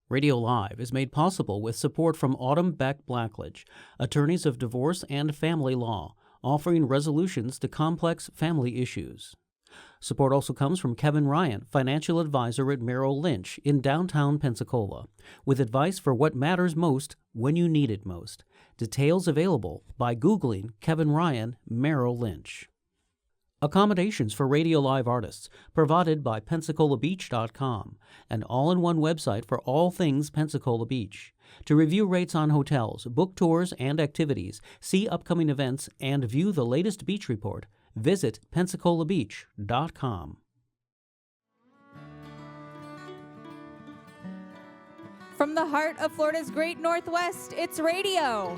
Radio Live is made possible with support from Autumn Beck Blackledge, attorneys of divorce and family law, offering resolutions to complex family issues. Support also comes from Kevin Ryan, financial advisor at Merrill Lynch in downtown Pensacola, with advice for what matters most when you need it most. Details available by Googling Kevin Ryan, Merrill Lynch. Accommodations for Radio Live artists provided by PensacolaBeach.com, an all-in-one website for all things Pensacola Beach. To review rates on hotels, book tours and activities, see upcoming events, and view the latest beach report, visit PensacolaBeach.com. From the heart of Florida's Great Northwest, it's radio.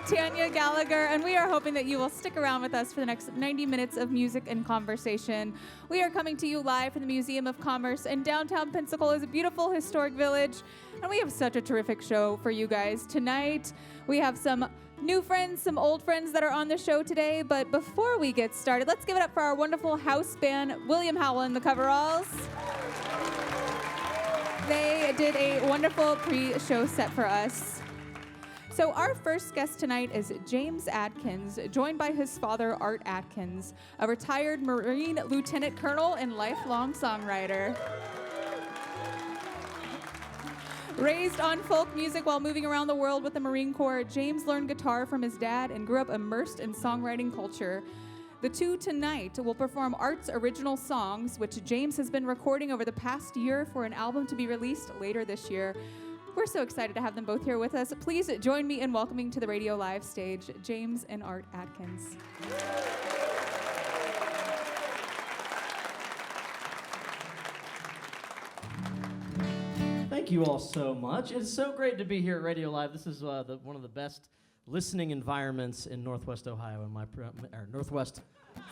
Tanya Gallagher, and we are hoping that you will stick around with us for the next 90 minutes of music and conversation. We are coming to you live from the Museum of Commerce in downtown Pensacola's beautiful historic village, and we have such a terrific show for you guys tonight. We have some new friends, some old friends that are on the show today, but before we get started, let's give it up for our wonderful house band, William Howell and the Coveralls. They did a wonderful pre-show set for us. So our first guest tonight is James Adkins, joined by his father, Art Adkins, a retired Marine Lieutenant Colonel and lifelong songwriter. Raised on folk music while moving around the world with the Marine Corps, James learned guitar from his dad and grew up immersed in songwriting culture. The two tonight will perform Art's original songs, which James has been recording over the past year for an album to be released later this year. We're so excited to have them both here with us. Please join me in welcoming to the Radio Live stage, James and Art Adkins. Thank you all so much. It's so great to be here at Radio Live. This is one of the best listening environments in Northwest Ohio, or Northwest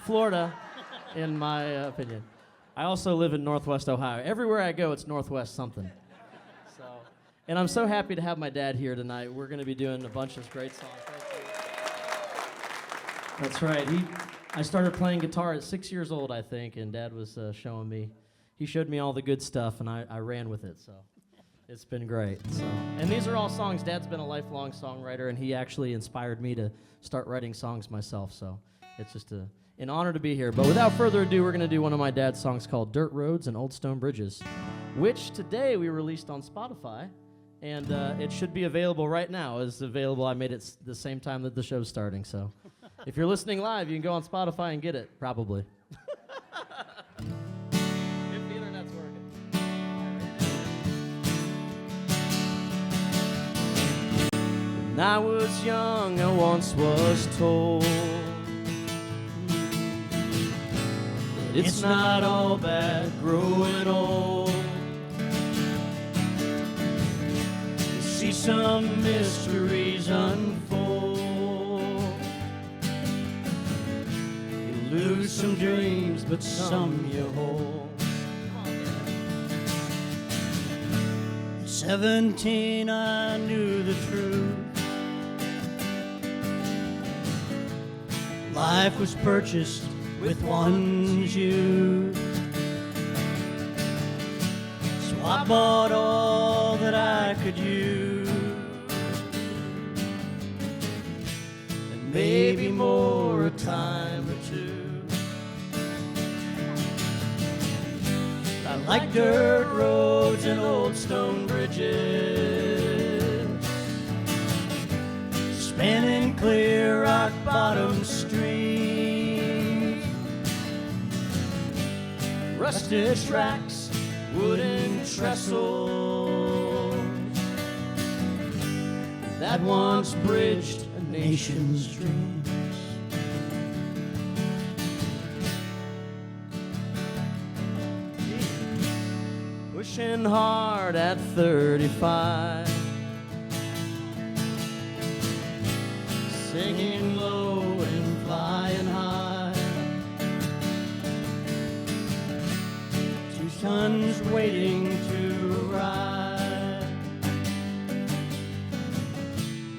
Florida, in my opinion. I also live in Northwest Ohio. Everywhere I go, it's Northwest something. And I'm so happy to have my dad here tonight. We're going to be doing a bunch of great songs. That's right. I started playing guitar at 6 years old, I think, and Dad was showing me. He showed me all the good stuff, and I ran with it, so it's been great. And these are all songs. Dad's been a lifelong songwriter, and he actually inspired me to start writing songs myself, so it's just an honor to be here. But without further ado, we're going to do one of my dad's songs called Dirt Roads and Old Stone Bridges, which today we released on Spotify. And it should be available right now. It's available. I made it the same time that the show's starting. So if you're listening live, you can go on Spotify and get it, probably. If the internet's working. When I was young, I once was told that it's not all bad growing old. See some mysteries unfold. You lose some dreams, but some you hold. 17, I knew the truth. Life was purchased with one's youth. So I bought all that I could use. Maybe more, a time or two. I like dirt roads and old stone bridges, spanning clear rock bottom streams, rusted tracks, wooden trestles that once bridged nation's dreams. Pushing hard at 35, singing low and flying high. 2 sons waiting to arrive.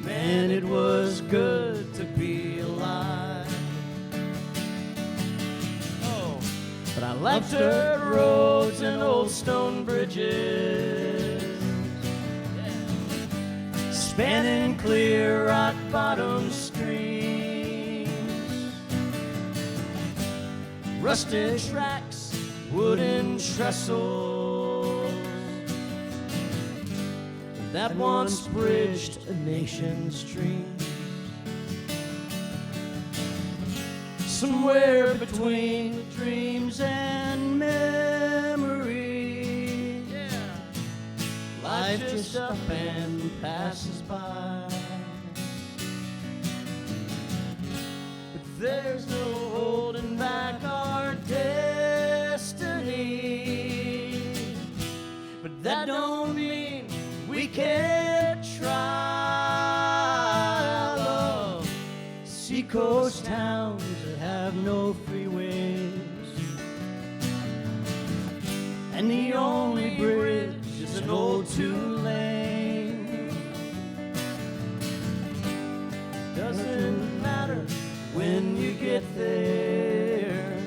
Man, it was good to be alive. But I like dirt roads and old stone bridges, spanning clear rock bottom streams, rusted tracks, wooden trestles that once bridged a nation's dreams. Somewhere between dreams and memory, life just up and passes by. But there's no holding back our destiny. But that don't mean we can't try. Love seacoast towns that have no freeways, and the only bridge is an old two-lane. Doesn't matter when you get there,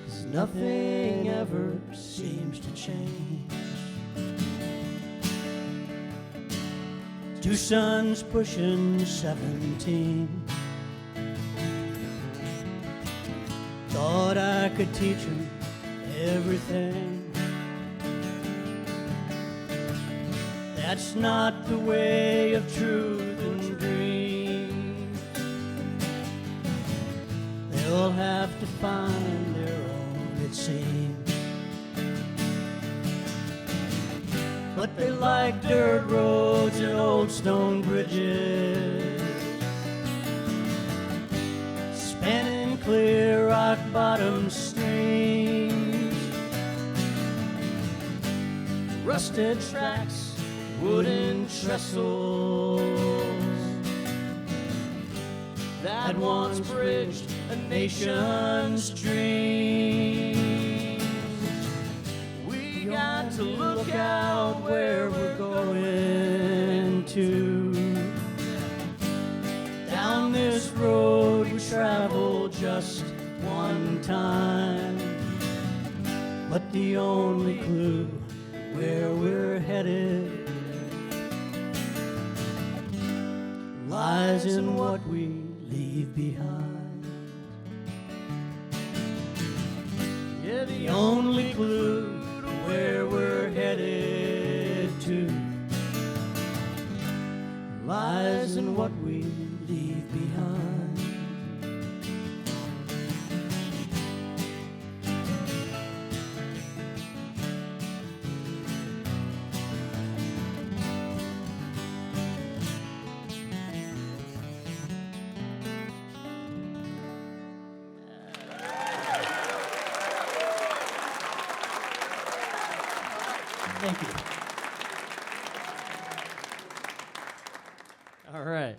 'cause nothing ever seems to change. Two sons pushing 17. Thought I could teach them everything. That's not the way of truth and dream. They'll have to find their own, it seems. But they like dirt roads and old stone bridges, spanning clear rock bottom streams, rusted tracks, wooden trestles that once bridged a nation's dreams. We got to look out where we're going to. Down this road we travel just one time, but the only clue where we're headed lies in what we leave behind. Yeah, the only clue to where we're headed to lies in what we leave behind. Thank you. All right.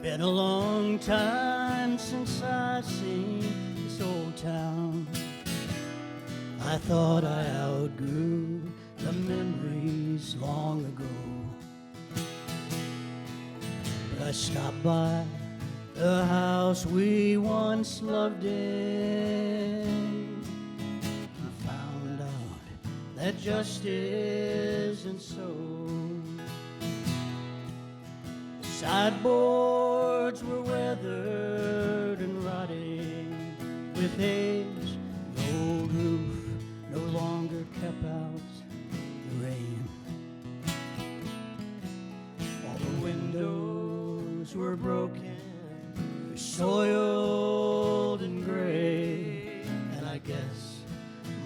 Been a long time since I've seen this old town. I thought I outgrew the memories long ago. But I stopped by the house we once loved in. I found out that just isn't so. Sideboards were weathered and rotting with age. The old roof no longer kept out the rain. All the windows were broken, soiled and gray, and I guess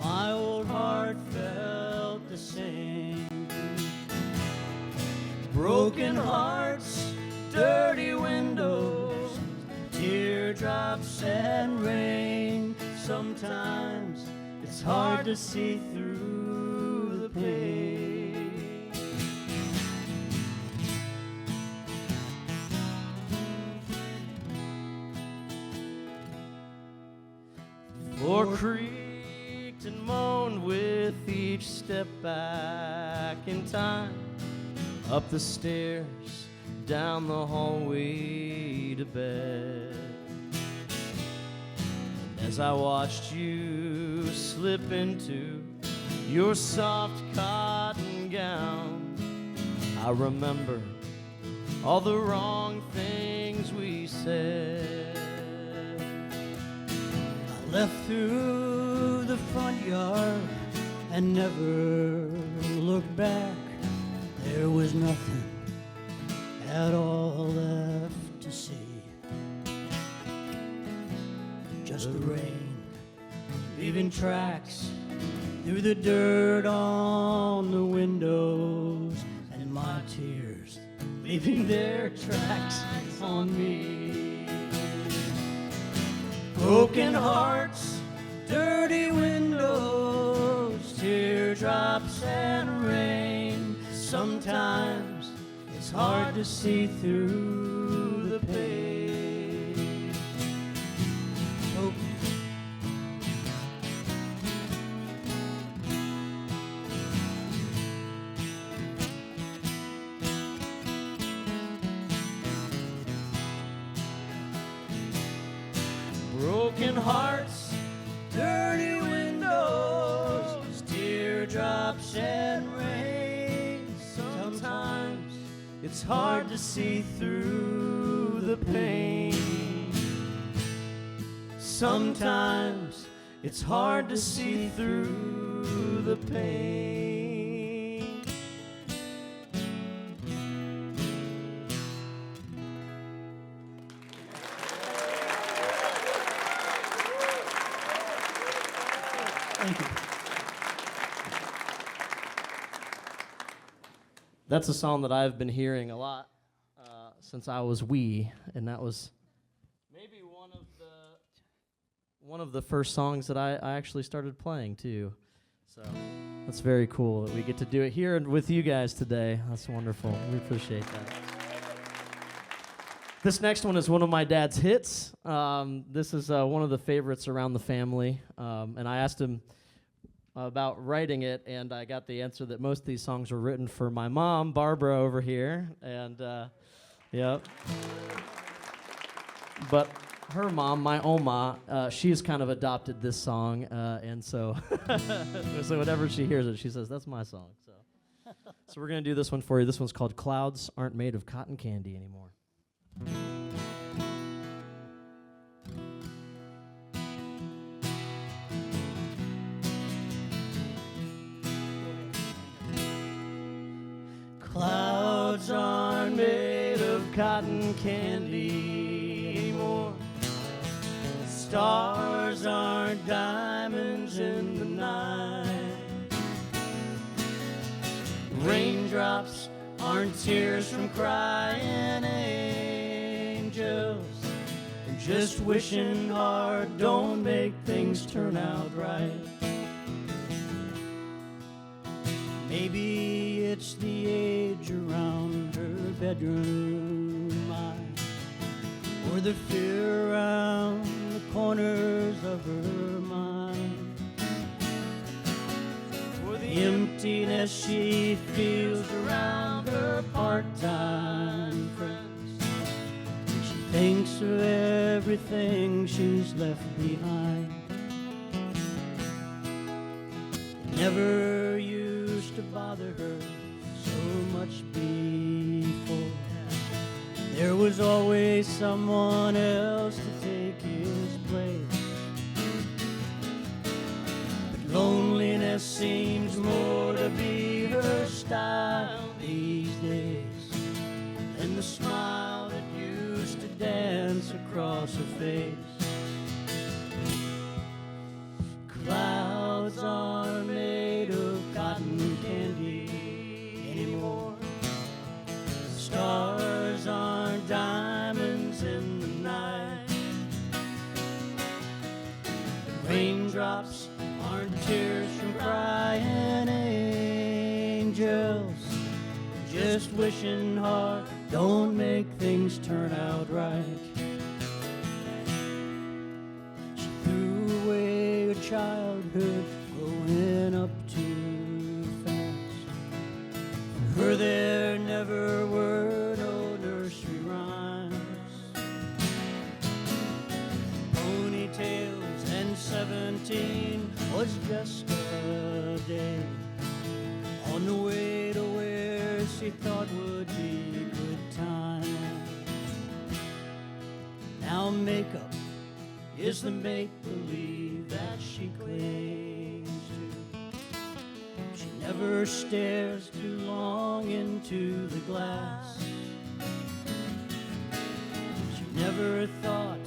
my old heart felt the same. Broken hearts, dirty windows, teardrops and rain. Sometimes it's hard to see through the pain. Four creeks and moaned with each step back in time, up the stairs, down the hallway to bed. And as I watched you slip into your soft cotton gown, I remember all the wrong things we said. I left through the front yard and never looked back. There was nothing at all left to see. Just the rain leaving tracks through the dirt on the windows, and my tears leaving their tracks on me. Broken hearts, dirty windows, teardrops and rain. Sometimes it's hard to see through the pain. Oh. Broken hearts, dirty windows, teardrops and rain. Sometimes it's hard to see through the pain. Sometimes it's hard to see through the pain. Thank you. That's a song that I've been hearing a lot since I was wee, and that was maybe one of the first songs that I actually started playing too. So that's very cool that we get to do it here with you guys today. That's wonderful. We appreciate that. This next one is one of my dad's hits. This is one of the favorites around the family, and I asked him about writing it, and I got the answer that most of these songs were written for my mom, Barbara, over here, and yep. But her mom, my Oma, she's kind of adopted this song, and so so whenever she hears it, she says, "That's my song." So we're gonna do this one for you. This one's called "Clouds Aren't Made of Cotton Candy Anymore." Clouds aren't made of cotton candy anymore. Stars aren't diamonds in the night. Raindrops aren't tears from crying angels. And just wishing hard don't make things turn out right. Maybe it's the age around her bedroom light, or the fear around the corners of her mind, or the emptiness she feels around her part-time friends. She thinks of everything she's left behind. It never used to bother her so much before. There was always someone else to take his place. But loneliness seems more to be her style these days than the smile that used to dance across her face. Clouds aren't made of cotton candy anymore. Stars aren't diamonds in the night. Raindrops aren't tears from crying angels. Just wishing hard don't make things turn out right. She threw away her childhood growing up too fast. For her there never were no nursery rhymes, ponytails, and 17 was just a day on the way to where she thought would be good time. Now makeup is the make-believe that she clings to. She never stares too long into the glass. She never thought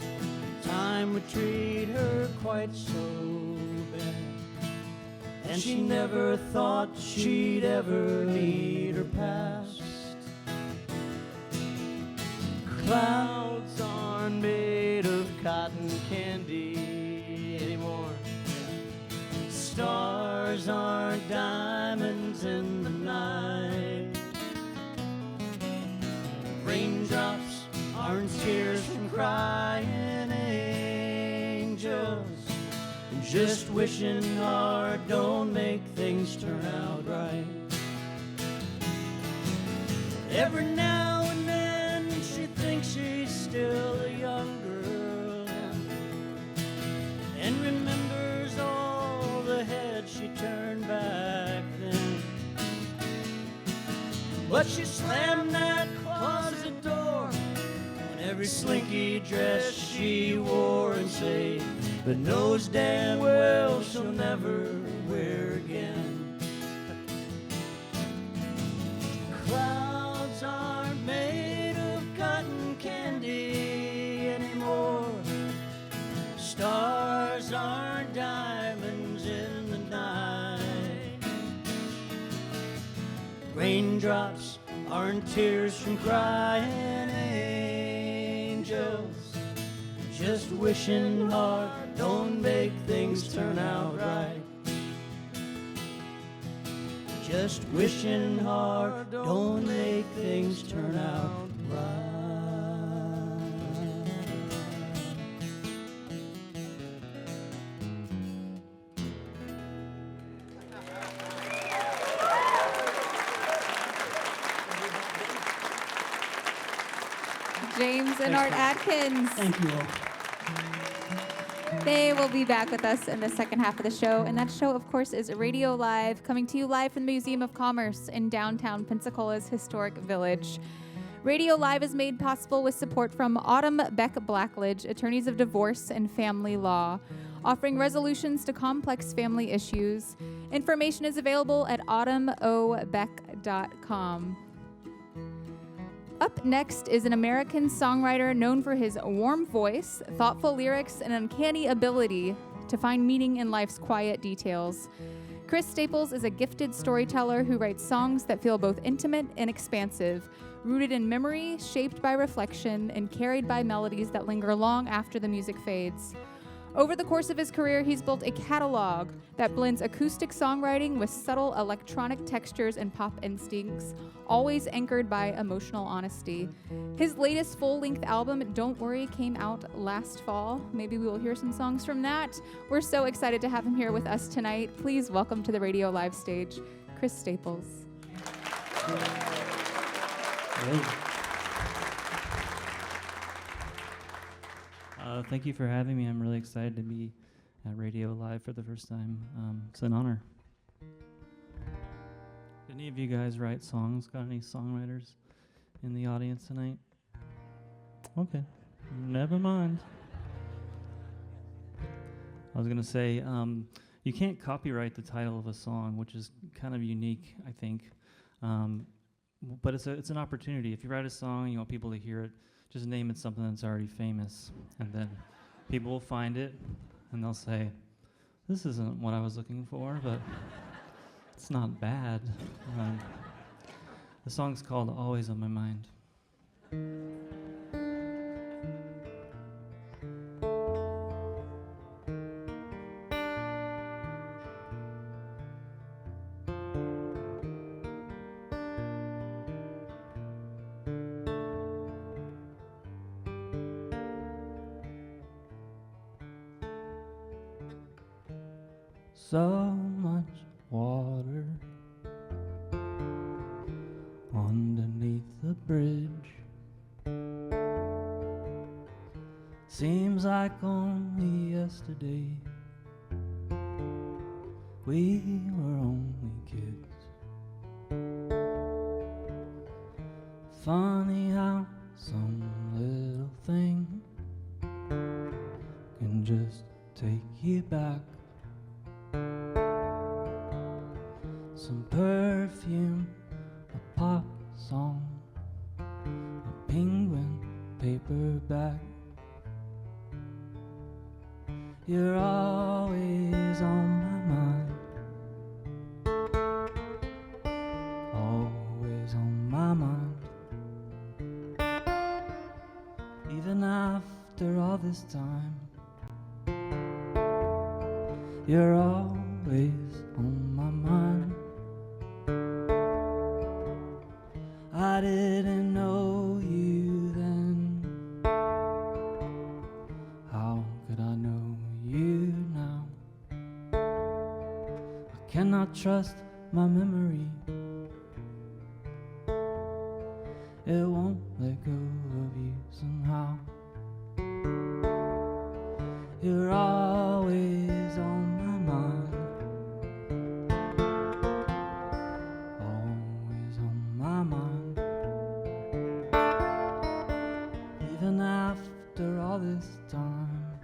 time would treat her quite so bad. And she never thought she'd ever need her past. Clouds aren't made of cotton candy anymore. Stars aren't diamonds in the night. Raindrops aren't tears from crying angels. And just wishing hard don't make things turn out right. Every now and then she thinks she's still a young girl, and remembers all the heads she turned back then. But she slammed that closet door on every slinky dress she wore and say, but knows damn well she'll never wear again. Clouds aren't made of cotton candy anymore. Stars aren't diamonds in the night. Raindrops aren't tears from crying angels. Just wishing hard don't make things turn out right. Just wishing hard don't make things turn out right. James and Art Adkins. Thank you all. They will be back with us in the second half of the show. And that show, of course, is Radio Live, coming to you live from the Museum of Commerce in downtown Pensacola's historic village. Radio Live is made possible with support from Autumn Beck Blackledge, attorneys of divorce and family law, offering resolutions to complex family issues. Information is available at autumnobeck.com. Up next is an American songwriter known for his warm voice, thoughtful lyrics, and uncanny ability to find meaning in life's quiet details. Chris Staples is a gifted storyteller who writes songs that feel both intimate and expansive, rooted in memory, shaped by reflection, and carried by melodies that linger long after the music fades. Over the course of his career, he's built a catalog that blends acoustic songwriting with subtle electronic textures and pop instincts, always anchored by emotional honesty. His latest full-length album, Don't Worry, came out last fall. Maybe we will hear some songs from that. We're so excited to have him here with us tonight. Please welcome to the Radio Live stage, Chris Staples. Thank you for having me. I'm really excited to be at Radio Live for the first time. It's an honor. Did any of you guys write songs? Got any songwriters in the audience tonight? Okay, never mind. I was going to say, you can't copyright the title of a song, which is kind of unique, I think. But it's an opportunity. If you write a song and you want people to hear it, just name it something that's already famous, and then people will find it, and they'll say, this isn't what I was looking for, but it's not bad. The song's called Always on My Mind. so much water underneath the bridge. Seems like only yesterday we were only kids. Funny how some little thing can just take you back. Some perfume, a pop song, a penguin paperback. You're always on my mind, always on my mind. Even after all this time, you're always on my mind. I didn't know you then. How could I know you now? I cannot trust my memory. It won't let go of you somehow. You're always on my mind, always on my mind. Even after all this time,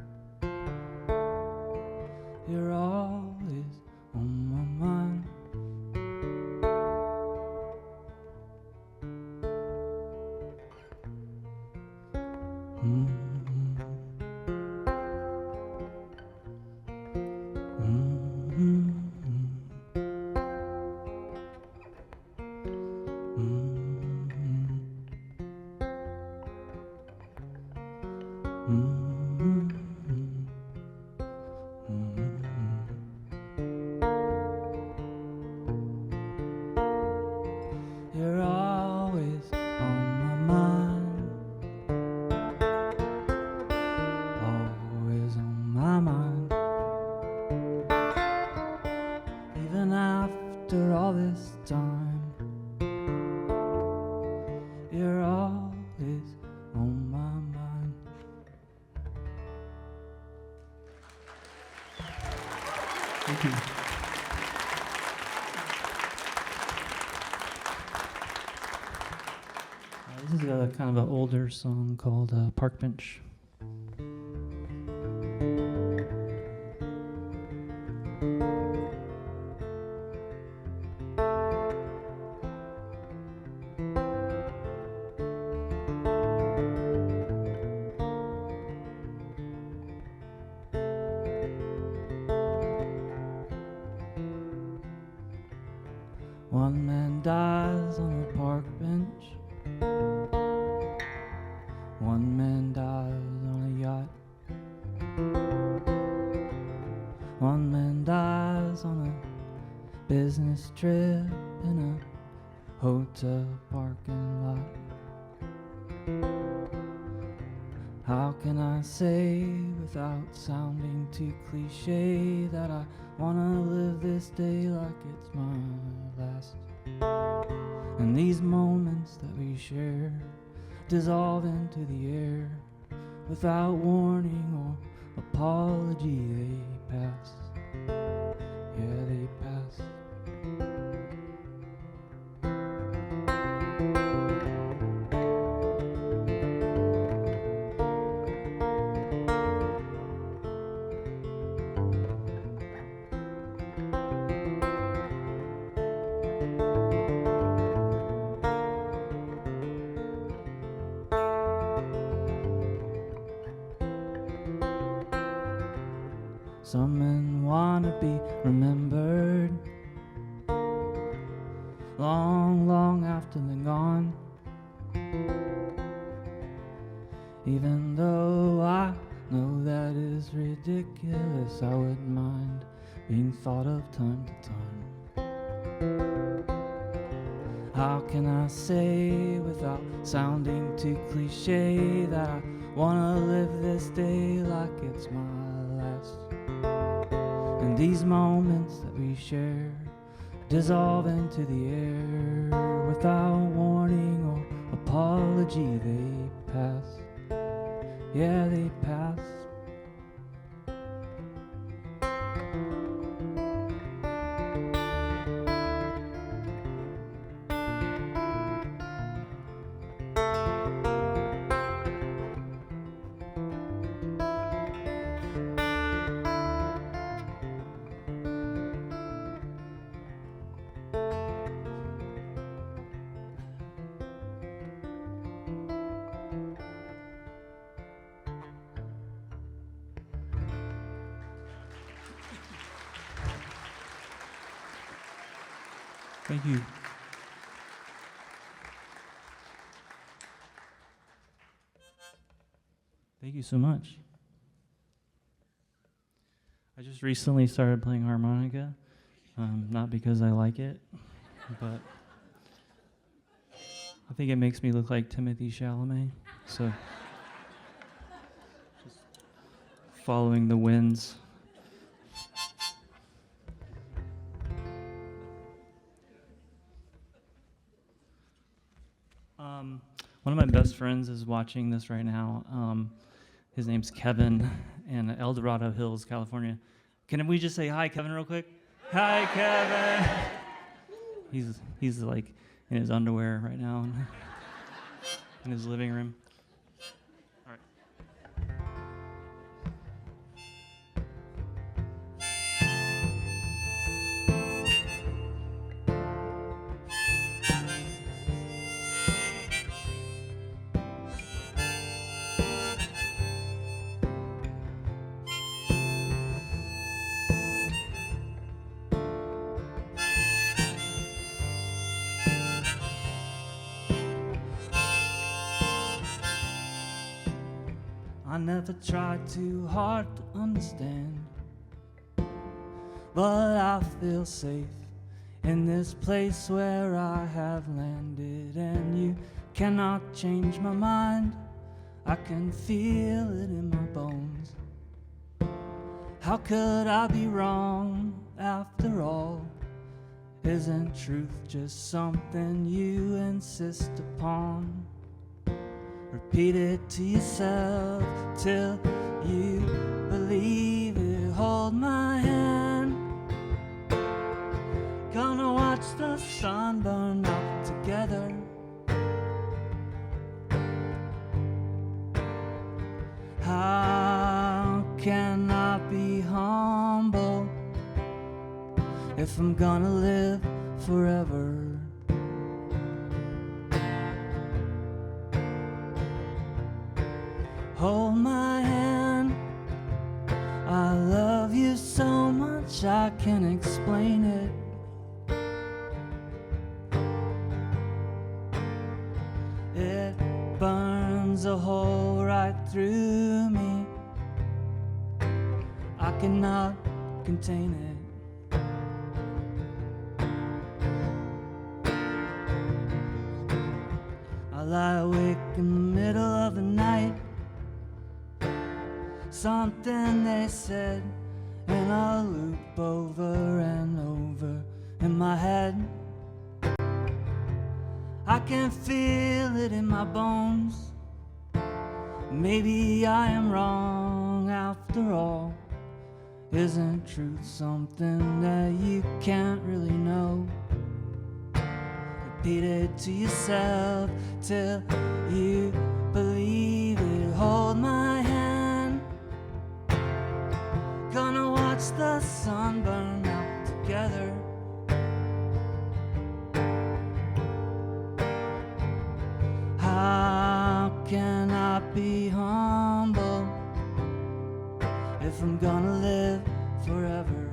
you're always on my mind. You're always on my mind, always on my mind. Even after all this time, you're always on my mind. Thank you. This is a kind of an older song called Park Bench. One man dies on a park bench. One man dies on a yacht. One man dies on a business trip in a hotel parking lot. How can I say without sounding too cliche that I wanna live this day like it's my last? And these moments that we share dissolve into the air without warning or apology. They pass, yeah, they pass. Some men want to be remembered long, long after they're gone. Even though I know that is ridiculous, I wouldn't mind being thought of time to time. How can I say without sounding too cliche that I wanna live this day like it's my last? And And these moments that we share dissolve into the air without warning or apology. They pass, yeah, they pass. Thank you. Thank you so much. I just recently started playing harmonica, not because I like it, but I think it makes me look like Timothy Chalamet, so just following the winds. One of my best friends is watching this right now. His name's Kevin in El Dorado Hills, California. Can we just say hi, Kevin, real quick? Hi, Kevin. He's like in his underwear right now in his living room. All right. I never tried too hard to understand, but I feel safe in this place where I have landed, and you cannot change my mind. I can feel it in my bones. How could I be wrong after all? Isn't truth just something you insist upon? Repeat it to yourself till you believe it. Hold my hand. Gonna watch the sun burn up together. How can I be humble if I'm gonna live forever? Hold my hand. I love you so much I can't explain it. It burns a hole right through me. I cannot contain it. I lie awake in the middle of the night. Something they said, and I'll loop over and over in my head. I can feel it in my bones. Maybe I am wrong after all. Isn't truth something that you can't really know? Repeat it to yourself till you believe it. Hold my hand. Gonna watch the sun burn out together. How can I be humble if I'm gonna live forever?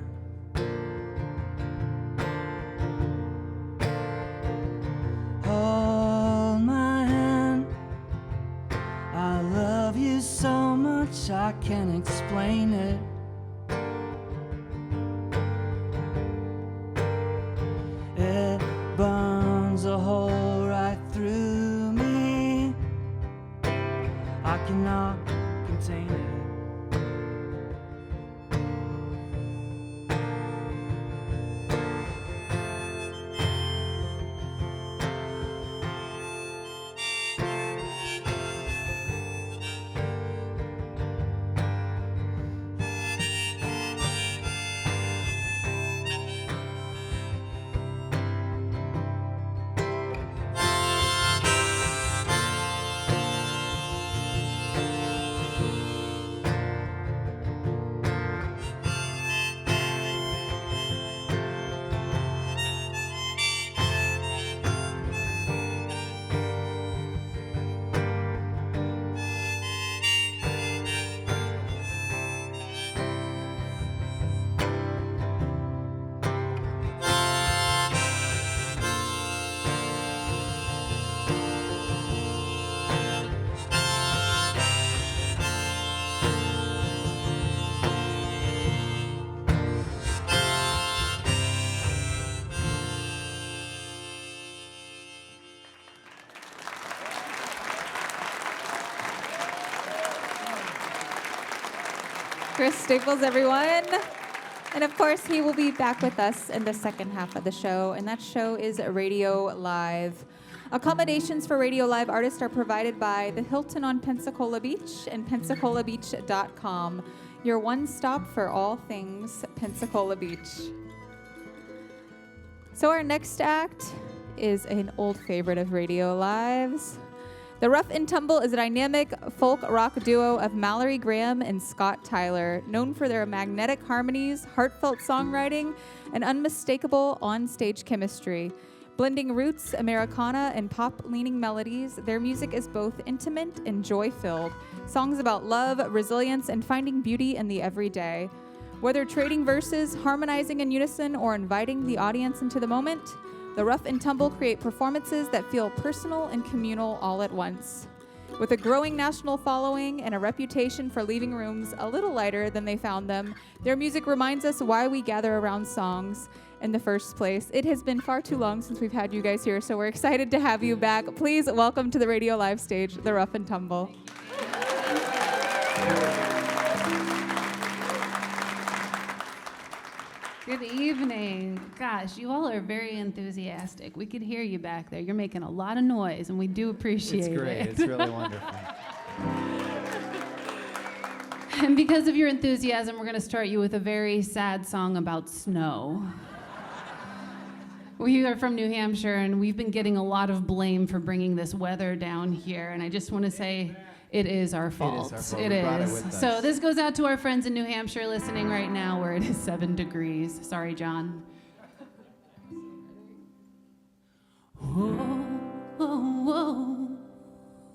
Hold my hand. I love you so much I can't explain it. It burns a hole right through me. I cannot contain it. Chris Staples, everyone. And of course, he will be back with us in the second half of the show, and that show is Radio Live. Accommodations for Radio Live artists are provided by the Hilton on Pensacola Beach and PensacolaBeach.com, your one stop for all things Pensacola Beach. So our next act is an old favorite of Radio Live's. The Rough and Tumble is a dynamic folk rock duo of Mallory Graham and Scott Tyler, known for their magnetic harmonies, heartfelt songwriting, and unmistakable on-stage chemistry. Blending roots, Americana, and pop-leaning melodies, their music is both intimate and joy-filled. Songs about love, resilience, and finding beauty in the everyday. Whether trading verses, harmonizing in unison, or inviting the audience into the moment, the Rough and Tumble create performances that feel personal and communal all at once. With a growing national following and a reputation for leaving rooms a little lighter than they found them, their music reminds us why we gather around songs in the first place. It has been far too long since we've had you guys here, so we're excited to have you back. Please welcome to the Radio Live stage, the Rough and Tumble. Good evening. Gosh, you all are very enthusiastic. We could hear you back there. You're making a lot of noise, and we do appreciate it. It's great. It's really wonderful. And because of your enthusiasm, we're going to start you with a very sad song about snow. We are from New Hampshire, and we've been getting a lot of blame for bringing this weather down here, and I just want to say it is our fault. It is our fault. It We brought it is. with us. So this goes out to our friends in New Hampshire listening right now where it is 7 degrees. Sorry, John. Oh, oh,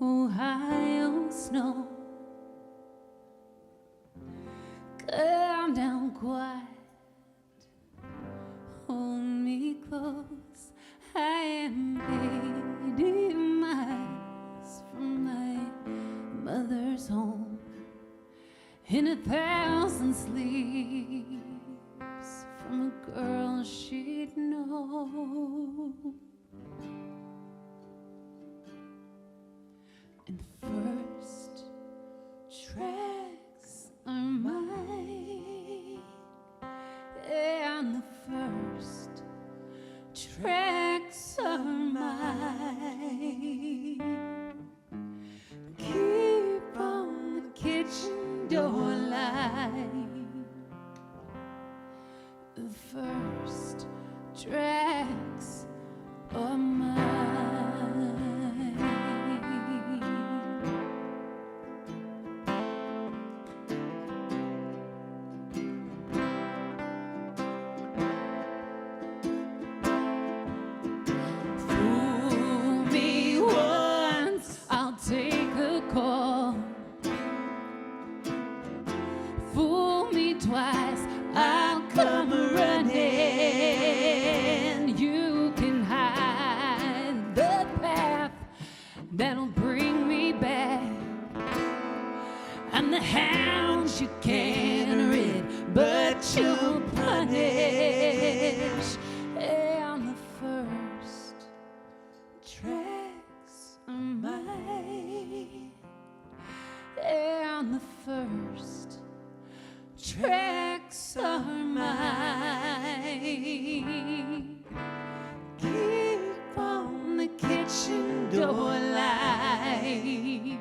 oh, Ohio snow. Come down quiet. Hold me close. I am 80 miles from my mother's home, in 1,000 sleeps from a girl she'd know. And first tracks are mine, and the first tracks are mine. Keep on the kitchen door line. The first tracks are mine. Fool me once, I'll take a call. Fool me twice, I'll come running. You can hide the path that'll bring me back, and the hounds you can't rid, but you'll punish. And the first tracks are mine, and the first tracks are mine. Keep on the kitchen door line.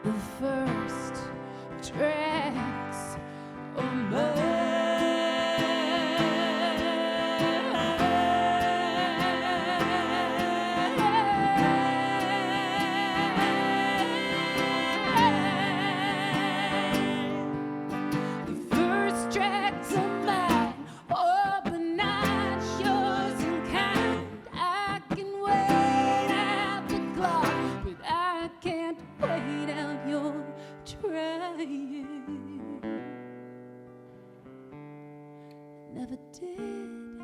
The first tracks are mine. The first tracks are mine. Oh, but not yours in kind. I can wait out the clock, but I can't wait out your trying. Never did,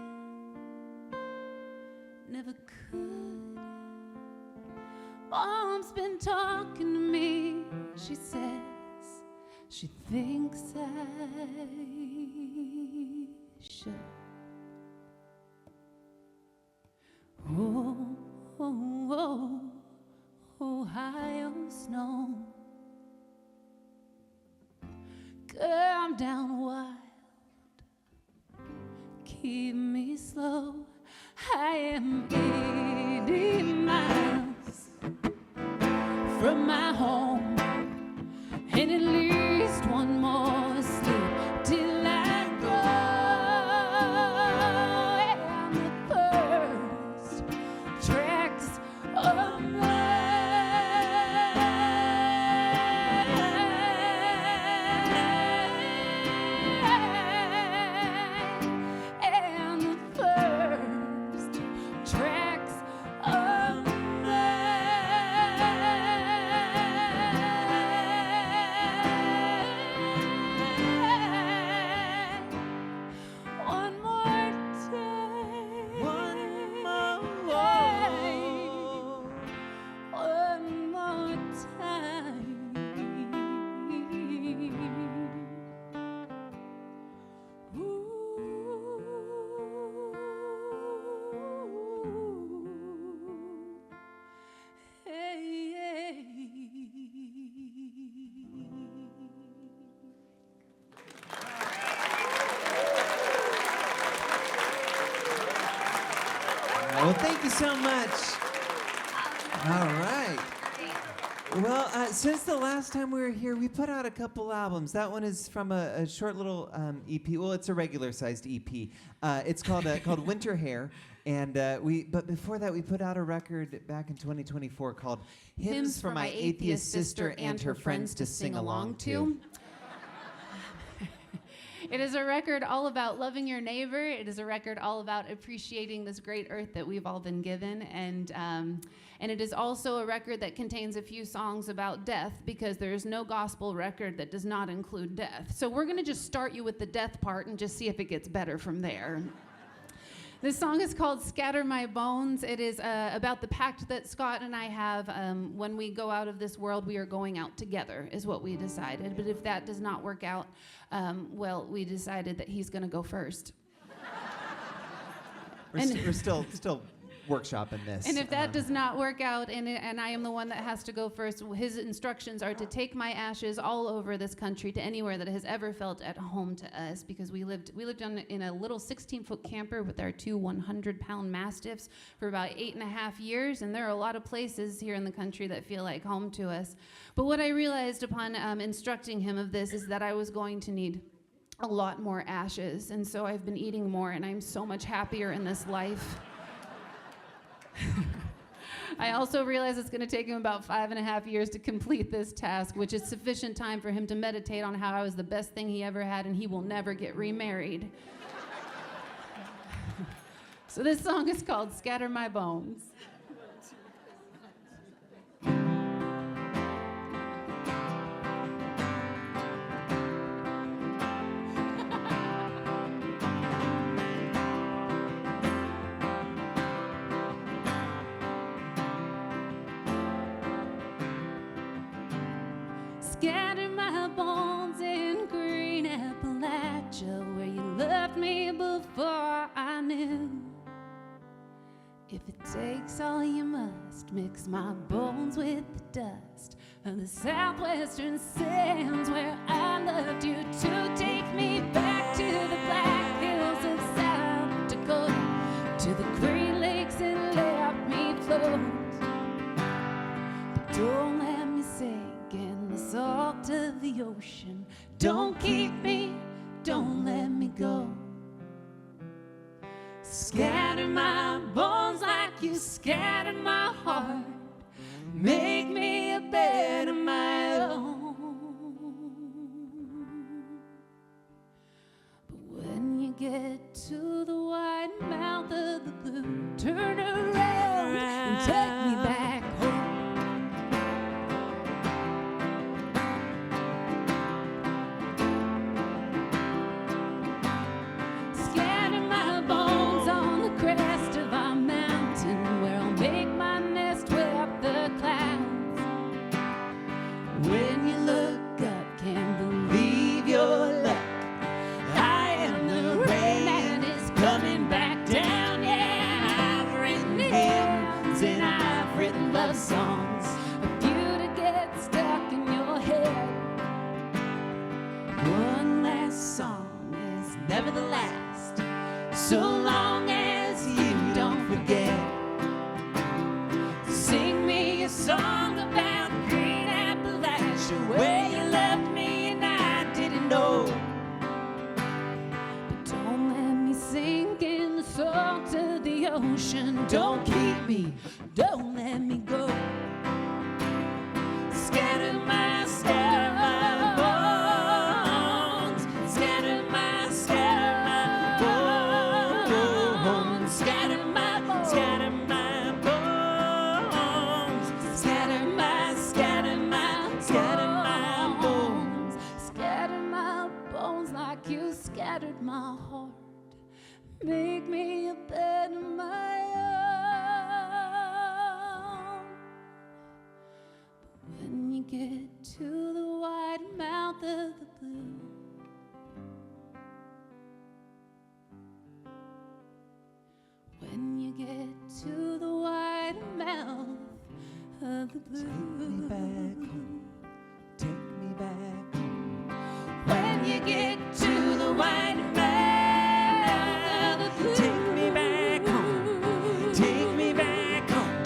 never could. Mom's been talking to me. She says she thinks I should. Oh, oh, oh, Ohio snow. keep me slow. I am 80 miles from my home, and at least one more sleep till I go. And the first tracks of Well, thank you so much. All right. Well, since the last time we were here, we put out a couple albums. That one is from a short little EP. Well, it's a regular-sized EP. It's called Winter Hair, and but before that, we put out a record back in 2024 called Hymns for My Atheist Sister and Her Friends to Sing Along To. It is a record all about loving your neighbor. It is a record all about appreciating this great earth that we've all been given. And it is also a record that contains a few songs about death, because there is no gospel record that does not include death. So we're going to just start you with the death part and just see if it gets better from there. This song is called Scatter My Bones. It is about the pact that Scott and I have. When we go out of this world, we are going out together, is what we decided. But if that does not work out, well, we decided that he's going to go first. We're still workshopping this. And if that does not work out, and I am the one that has to go first, his instructions are to take my ashes all over this country to anywhere that has ever felt at home to us, because we lived in a little 16-foot camper with our two 100-pound mastiffs for about 8.5 years, and there are a lot of places here in the country that feel like home to us. But what I realized upon instructing him of this is that I was going to need a lot more ashes, and so I've been eating more, and I'm so much happier in this life. I also realize it's going to take him about 5.5 years to complete this task, which is sufficient time for him to meditate on how I was the best thing he ever had, and he will never get remarried. So this song is called Scatter My Bones. Scatter my bones in green Appalachia, where you loved me before I knew. If it takes all you must, mix my bones with the dust of the southwestern sands where I loved you to. Take me back to the black hills of South Dakota, to the Great Lakes, and let me float. But don't let me sink in the salt of the ocean. Don't keep me, don't let me go. Scatter my bones like you scattered my heart. Make me a bed of my own. But when you get to the wide mouth of the blue, turn around and take me back home. Coming back down, yeah, I've written it. so long as you don't forget. Sing me a song about green Appalachia, where you left me and I didn't know. But don't let me sink in the salt of the ocean. Don't keep me, don't let me go. Scatter my bones. Scatter my bones. Scatter my bones. Scatter my bones. Scatter my bones. Scatter my bones like you scattered my heart. Make me a bed of my own. But when you get to the wide mouth of the blue, when you get to the wide mouth of the blue, Take me back home. when you get to the wide mouth of the blue, Take me back home. Take me back home.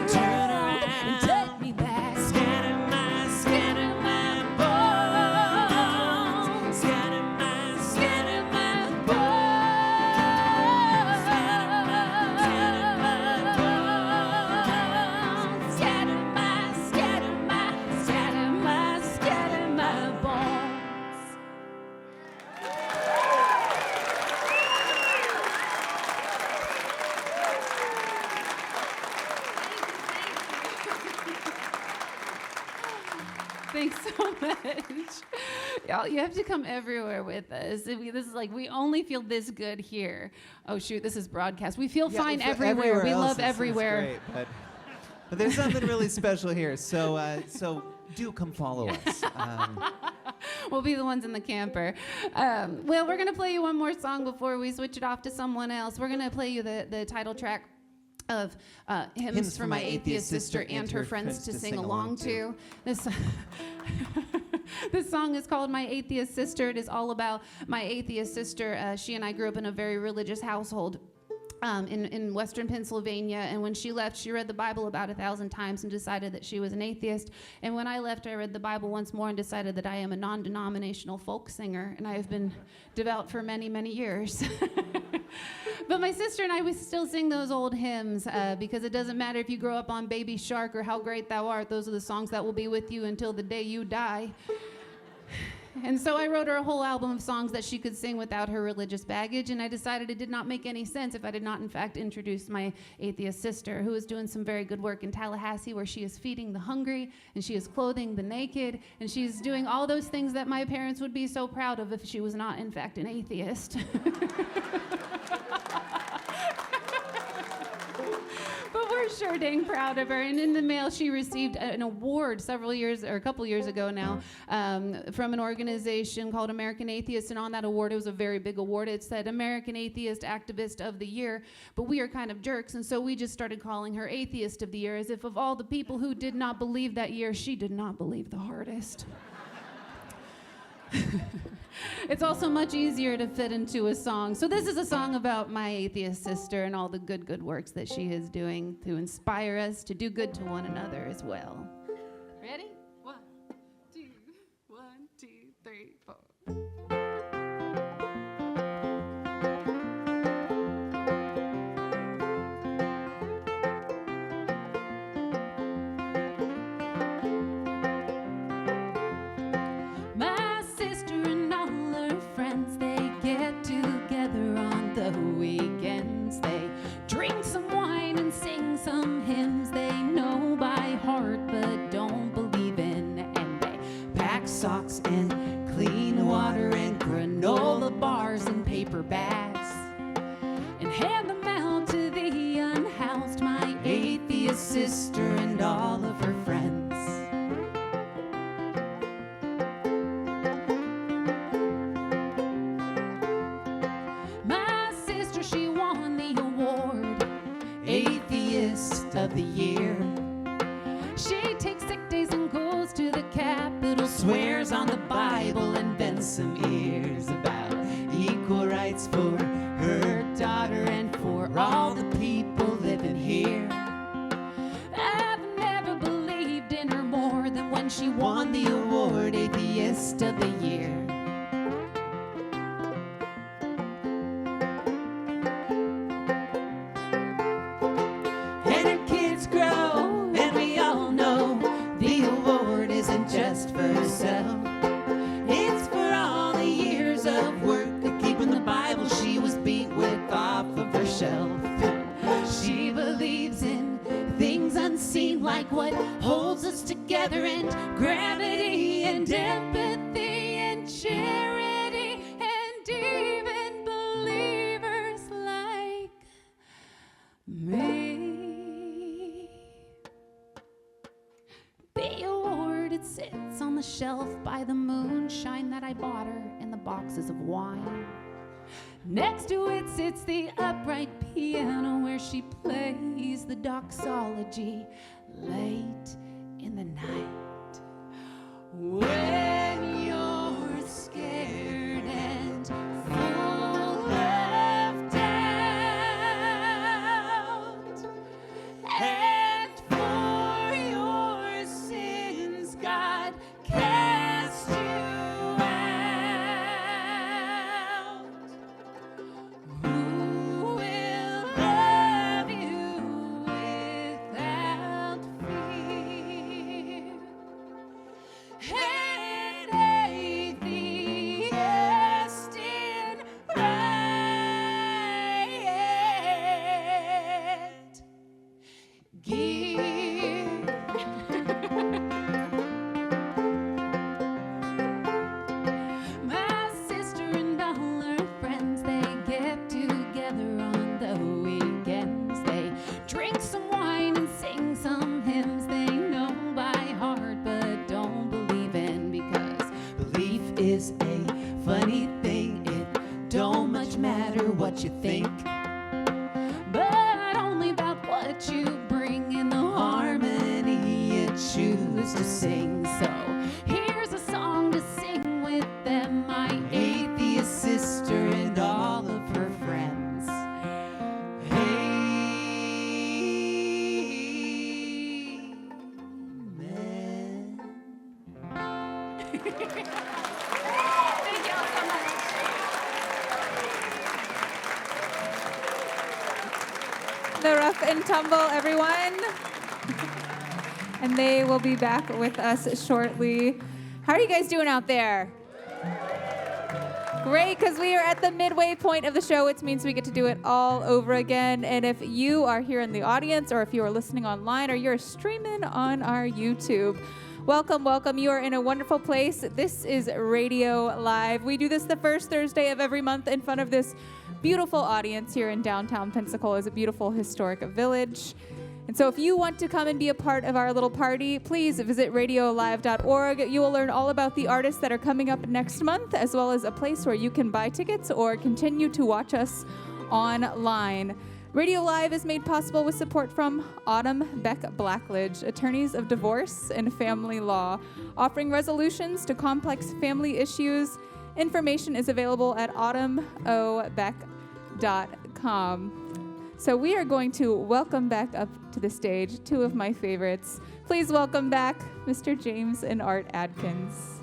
turn around and take me back. Scatter my bones. Scatter my bones. Scatter my bones. Thanks so much. Y'all, you have to come everywhere with us. This is like, we only feel this good here. Oh, shoot, this is broadcast. We feel fine we feel everywhere. We else love is everywhere. great, but there's something really special here. So do come follow us. We'll be the ones in the camper. Well, we're going to play you one more song before we switch it off to someone else. We're going to play you the title track of Hymns for My Atheist Sister and Her Friends to Sing Along to. This song is called My Atheist Sister. It is all about my atheist sister. She and I grew up in a very religious household. In Western Pennsylvania, and when she left, she read the Bible about 1,000 times and decided that she was an atheist. And when I left, I read the Bible once more and decided that I am a non-denominational folk singer, and I have been devout for many, many years. But my sister and I, we still sing those old hymns because it doesn't matter if you grow up on Baby Shark or How Great Thou Art. Those are the songs that will be with you until the day you die. And so I wrote her a whole album of songs that she could sing without her religious baggage, and I decided it did not make any sense if I did not, in fact, introduce my atheist sister, who is doing some very good work in Tallahassee, where she is feeding the hungry, and she is clothing the naked, and she's doing all those things that my parents would be so proud of if she was not, in fact, an atheist. But we're sure dang proud of her. And in the mail, she received an award a couple years ago now, from an organization called American Atheists. And on that award, it was a very big award. It said American Atheist Activist of the Year. But we are kind of jerks, and so we just started calling her Atheist of the Year, as if of all the people who did not believe that year, she did not believe the hardest. It's also much easier to fit into a song. So this is a song about my atheist sister and all the good works that she is doing to inspire us to do good to one another as well. Ready? 1, 2, 1, 2, 3, 4. My sister and all her friends, they get together on the weekends. They drink some wine and sing some hymns they know by heart but don't believe in. And they pack socks and clean water and granola bars and paper bags and hand them out to the unhoused, my atheist sister and all of her friends. My sister, she won the award, Atheist of the Year. She takes sick days and goes to the Capitol, swears on the Bible and bends some ears about equal rights for her like what holds us together, and gravity and empathy and charity and even believers like me. The award, it sits on the shelf by the moonshine that I bought her in the boxes of wine. Next to it sits the upright piano where she plays the doxology late in the night. When you're scared and full of doubt, and for your sins God cast you out, who will love you without fear? And atheist in riot gear. My sister and all her friends, they get together on the weekends. They drink some wine and sing some hymns they know by heart but don't believe in, because belief is a funny thing. It don't much matter what you think, but only about what you bring in the harmony you choose to sing. So here's a song to sing with them, my atheist sister and all of her friends. Amen. Thank y'all so much. The Rough and Tumble, everyone. And they will be back with us shortly. How are you guys doing out there? Great, because we are at the midway point of the show, which means we get to do it all over again. And if you are here in the audience, or if you are listening online, or you're streaming on our YouTube, welcome, welcome. You are in a wonderful place. This is Radio Live. We do this the first Thursday of every month in front of this beautiful audience here in downtown Pensacola. It's a beautiful historic village. And so if you want to come and be a part of our little party, please visit radiolive.org. You will learn all about the artists that are coming up next month, as well as a place where you can buy tickets or continue to watch us online. Radio Live is made possible with support from Autumn Beck Blackledge, attorneys of divorce and family law, offering resolutions to complex family issues. Information is available at autumnobeck.com. So we are going to welcome back up to the stage two of my favorites. Please welcome back Mr. James and Art Adkins.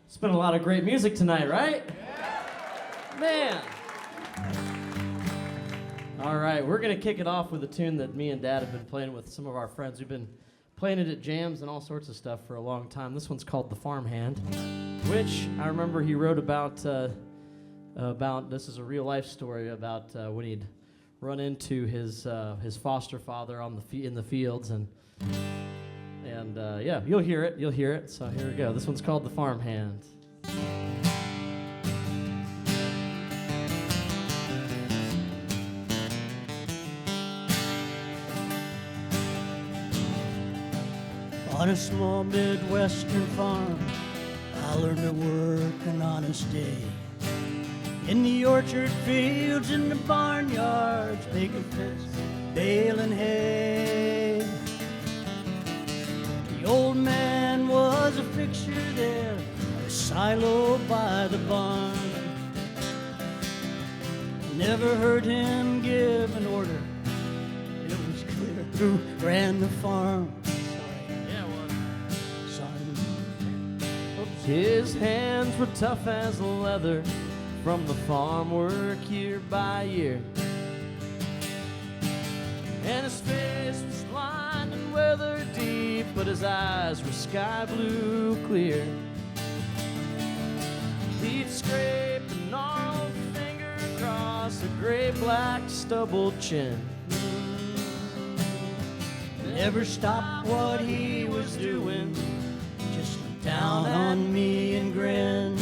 It's been a lot of great music tonight, right? Man. All right, we're going to kick it off with a tune that me and Dad have been playing with some of our friends. We've been playing it at jams and all sorts of stuff for a long time. This one's called The Farmhand, which I remember he wrote about this is a real life story about when he'd run into his foster father in the fields, and yeah, you'll hear it. So here we go. This one's called The Farmhand. On a small Midwestern farm, I learned to work an honest day. In the orchard fields, in the barnyards, making fence, baling hay. The old man was a fixture there, a silo by the barn. Never heard him give an order. It was clear who ran the farm. His hands were tough as leather from the farm work year by year, and his face was lined and weather deep, but his eyes were sky blue clear. We'd scrape a gnarled finger across a gray-black stubbled chin. Never stopped what he was doing, just looked down on me and grinned.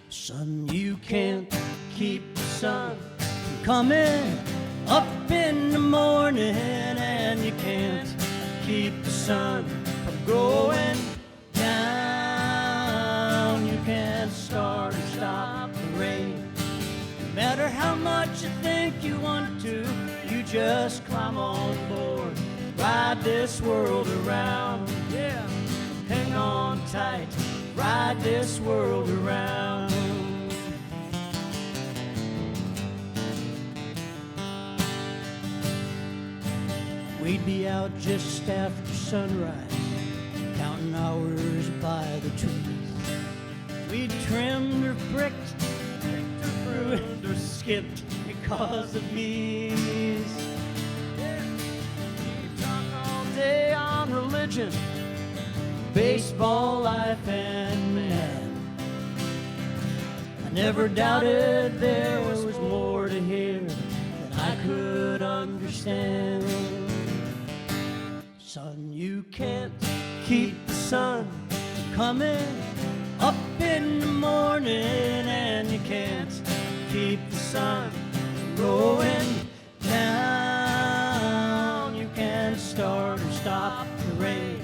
Son, you can't keep the sun from coming up in the morning, and you can't keep the sun from going down. You can't start or stop the rain. No matter how much you think you want to, you just climb on board, ride this world around. Yeah, hang on tight, ride this world around. We'd be out just after sunrise, counting hours by the trees. We'd trimmed or pricked, or pruned or skipped because of ease. We'd talk all day on religion, baseball, life, and man. I never doubted there was more to hear than I could understand. Son, you can't keep the sun from coming up in the morning, and you can't keep the sun from going down. You can't start or stop the rain.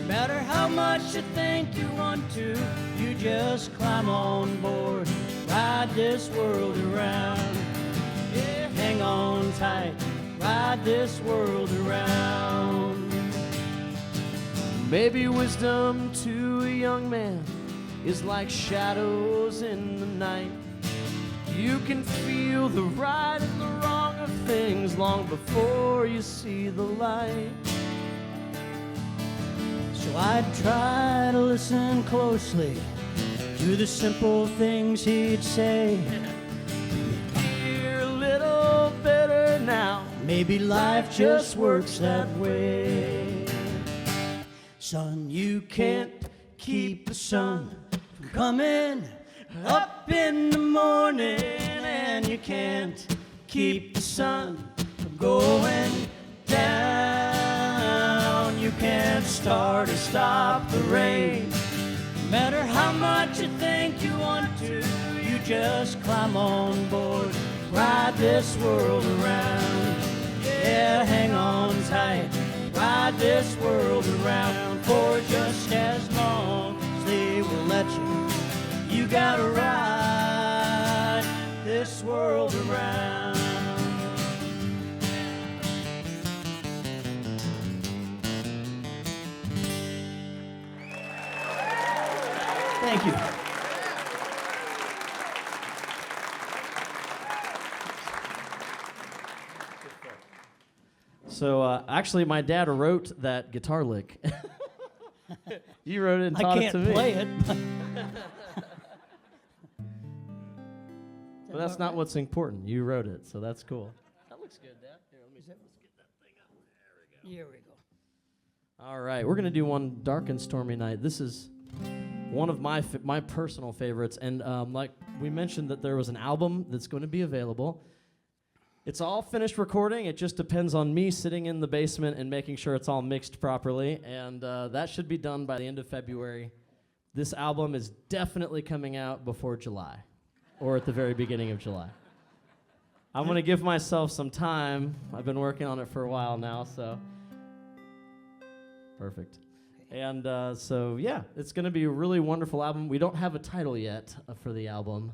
No matter how much you think you want to, you just climb on board, ride this world around. Yeah, hang on tight, ride this world around. Maybe wisdom to a young man is like shadows in the night. You can feel the right and the wrong of things long before you see the light. So I'd try to listen closely to the simple things he'd say. You're a little better now. Maybe life just works that way. Son, you can't keep the sun from coming up in the morning, and you can't keep the sun from going down. You can't start or stop the rain. No matter how much you think you want to, you just climb on board, ride this world around. Yeah, hang on tight, ride this world around. For just as long as they will let you, you gotta ride this world around. Thank you. So actually, my dad wrote that guitar lick. You wrote it and taught it to me. I can't play it. But that's not what's important. You wrote it, so that's cool. That looks good, Dad. Here, let's get that thing up. There we go. Here we go. All right, we're gonna do one Dark and Stormy Night. This is one of my personal favorites, and like we mentioned that there was an album that's going to be available. It's all finished recording. It just depends on me sitting in the basement and making sure it's all mixed properly, and that should be done by the end of February. This album is definitely coming out before July, or at the very beginning of July. I'm going to give myself some time. I've been working on it for a while now, so perfect. And so, yeah, it's going to be a really wonderful album. We don't have a title yet for the album.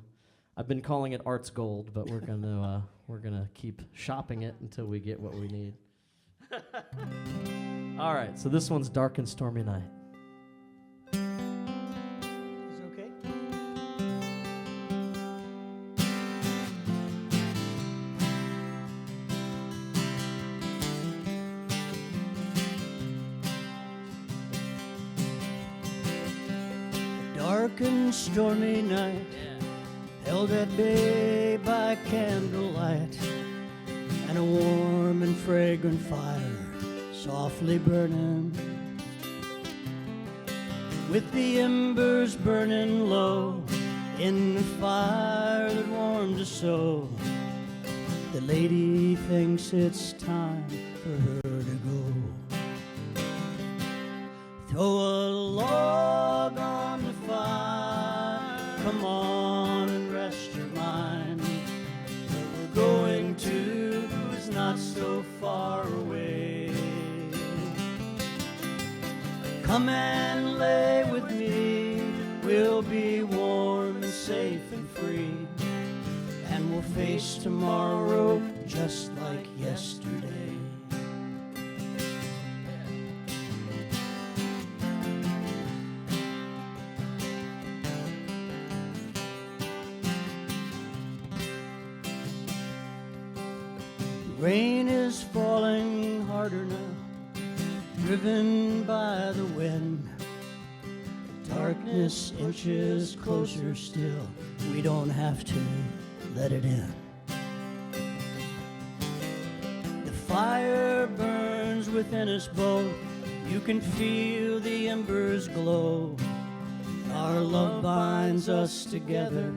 I've been calling it Art's Gold, but we're gonna keep shopping it until we get what we need. All right, so this one's Dark and Stormy Night. Is it okay? Dark and stormy night, held at bay by candlelight, and a warm and fragrant fire softly burning. with the embers burning low in the fire that warmed us so. The lady thinks it's time for her to go. Throw a log on the fire, come on and rest your mind. Where we're going to is not so far away. Come and lay with me, we'll be warm and safe and free, and we'll face tomorrow just like yesterday. Rain is falling harder now, driven by the wind. Darkness inches closer still, we don't have to let it in. The fire burns within us both, you can feel the embers glow. Our love binds us together,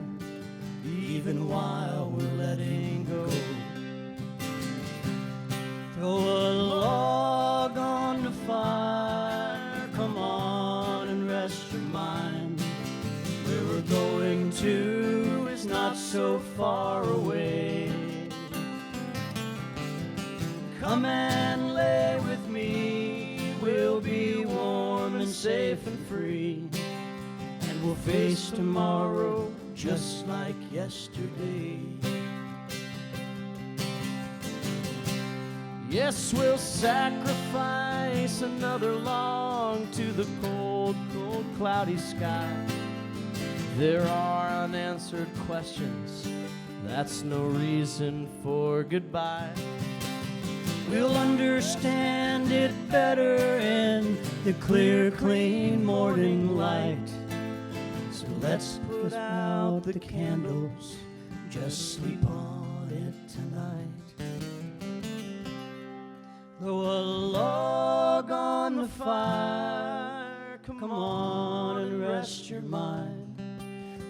even while we're letting go. Throw a log on the fire, come on and rest your mind. Where we're going to is not so far away. Come and lay with me, we'll be warm and safe and free, and we'll face tomorrow just like yesterday. Yes, we'll sacrifice another log to the cold, cold, cloudy sky. There are unanswered questions, that's no reason for goodbye. We'll understand it better in the clear, clean morning light. So let's put out the candles, just sleep on it tonight. Throw a log on the fire, come on and rest your mind.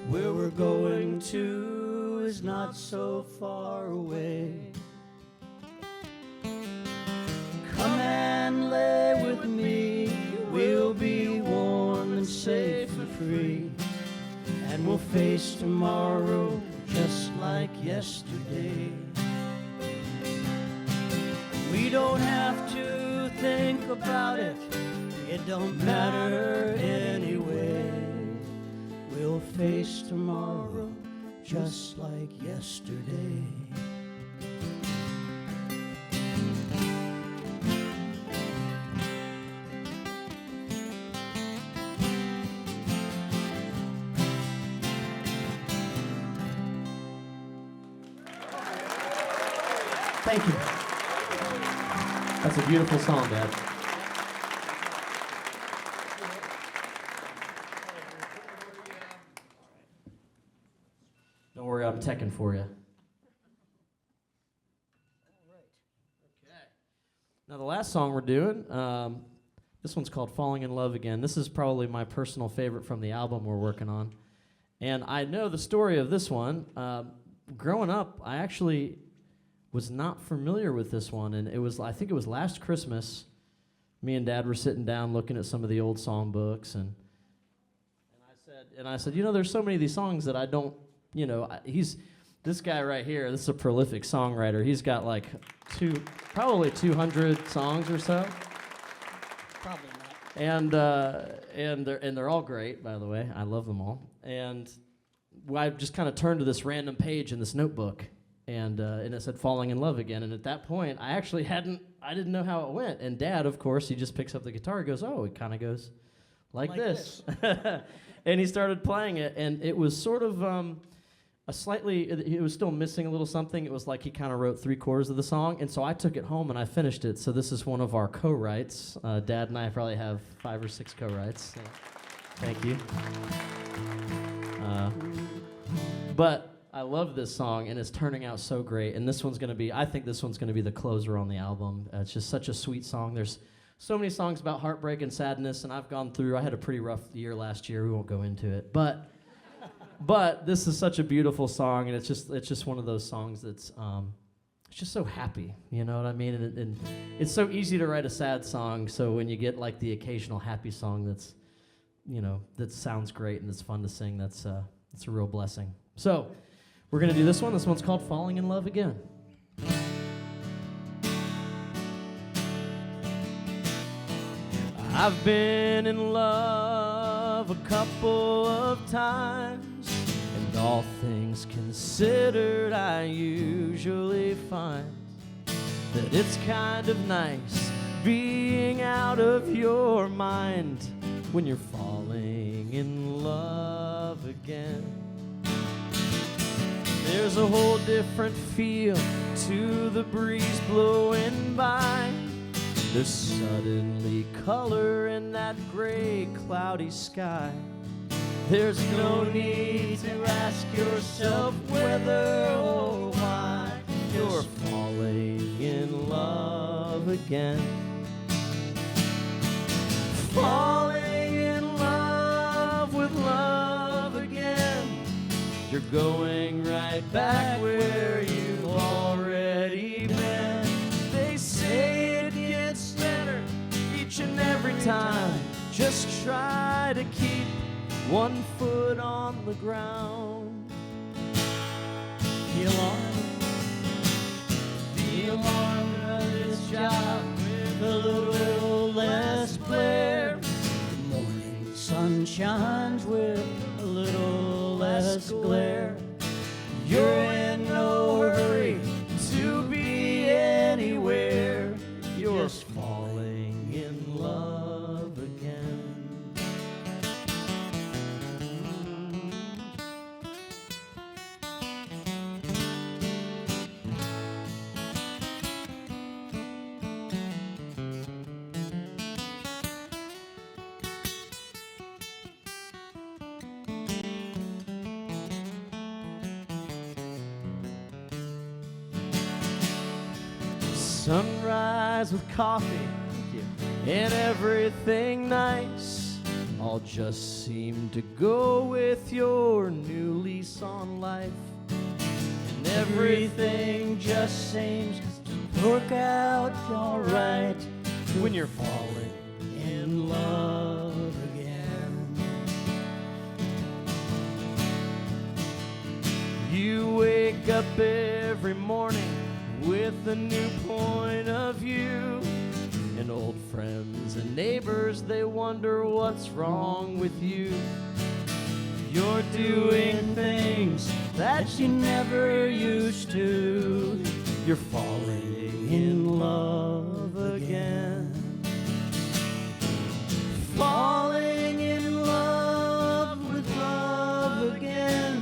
Where we're going to is not so far away. Come and lay with me, we'll be warm and safe and free, and we'll face tomorrow just like yesterday. We don't have to think about it, it don't matter anyway. We'll face tomorrow just like yesterday. Thank you. That's a beautiful song, Dad. Don't worry, I'm teching for you. Now, the last song we're doing, this one's called Falling in Love Again. This is probably my personal favorite from the album we're working on. And I know the story of this one. Growing up, I actually was not familiar with this one, and I think it was last Christmas, me and Dad were sitting down looking at some of the old songbooks, and I said, you know, there's so many of these songs that I don't, you know, this guy right here, this is a prolific songwriter. He's got like probably 200 songs or so. Probably not. And they're all great, by the way. I love them all. And I just kind of turned to this random page in this notebook, and it said "Falling in Love Again." And at that point, I didn't know how it went. And Dad, of course, he just picks up the guitar and goes, "Oh, it kind of goes like this." And he started playing it, and it was sort of it was still missing a little something. It was like he kind of wrote 3/4 of the song, and so I took it home and I finished it. So this is one of our co-writes. Dad and I probably have 5 or 6 co-writes. So thank you. But I love this song, and it's turning out so great. And I think this one's gonna be the closer on the album. It's just such a sweet song. There's so many songs about heartbreak and sadness, and I've gone through. I had a pretty rough year last year. We won't go into it, but this is such a beautiful song, and it's just one of those songs that's it's just so happy. You know what I mean? And it's so easy to write a sad song. So when you get like the occasional happy song that's, you know, that sounds great and it's fun to sing, that's a real blessing. So we're gonna do this one. This one's called "Falling in Love Again." I've been in love a couple of times, and all things considered, I usually find that it's kind of nice being out of your mind when you're falling in love again. There's a whole different feel to the breeze blowing by. There's suddenly color in that gray, cloudy sky. There's no need to ask yourself whether or why you're falling in love again. Falling in love with love again. You're going right back where you've already been. They say it gets better each and every time. Just try to keep one foot on the ground. The alarm does its job with a little less glare. The morning sun shines with a little less glare. You're in no hurry to be anywhere. You're just falling in love again. Sunrise with coffee and everything nice all just seem to go with your new lease on life. And everything just seems to work out alright when you're falling in love again. You wake up every morning with a new point of view, and old friends and neighbors, they wonder what's wrong with you. You're doing things that you never used to. You're falling in love again. Falling in love with love again.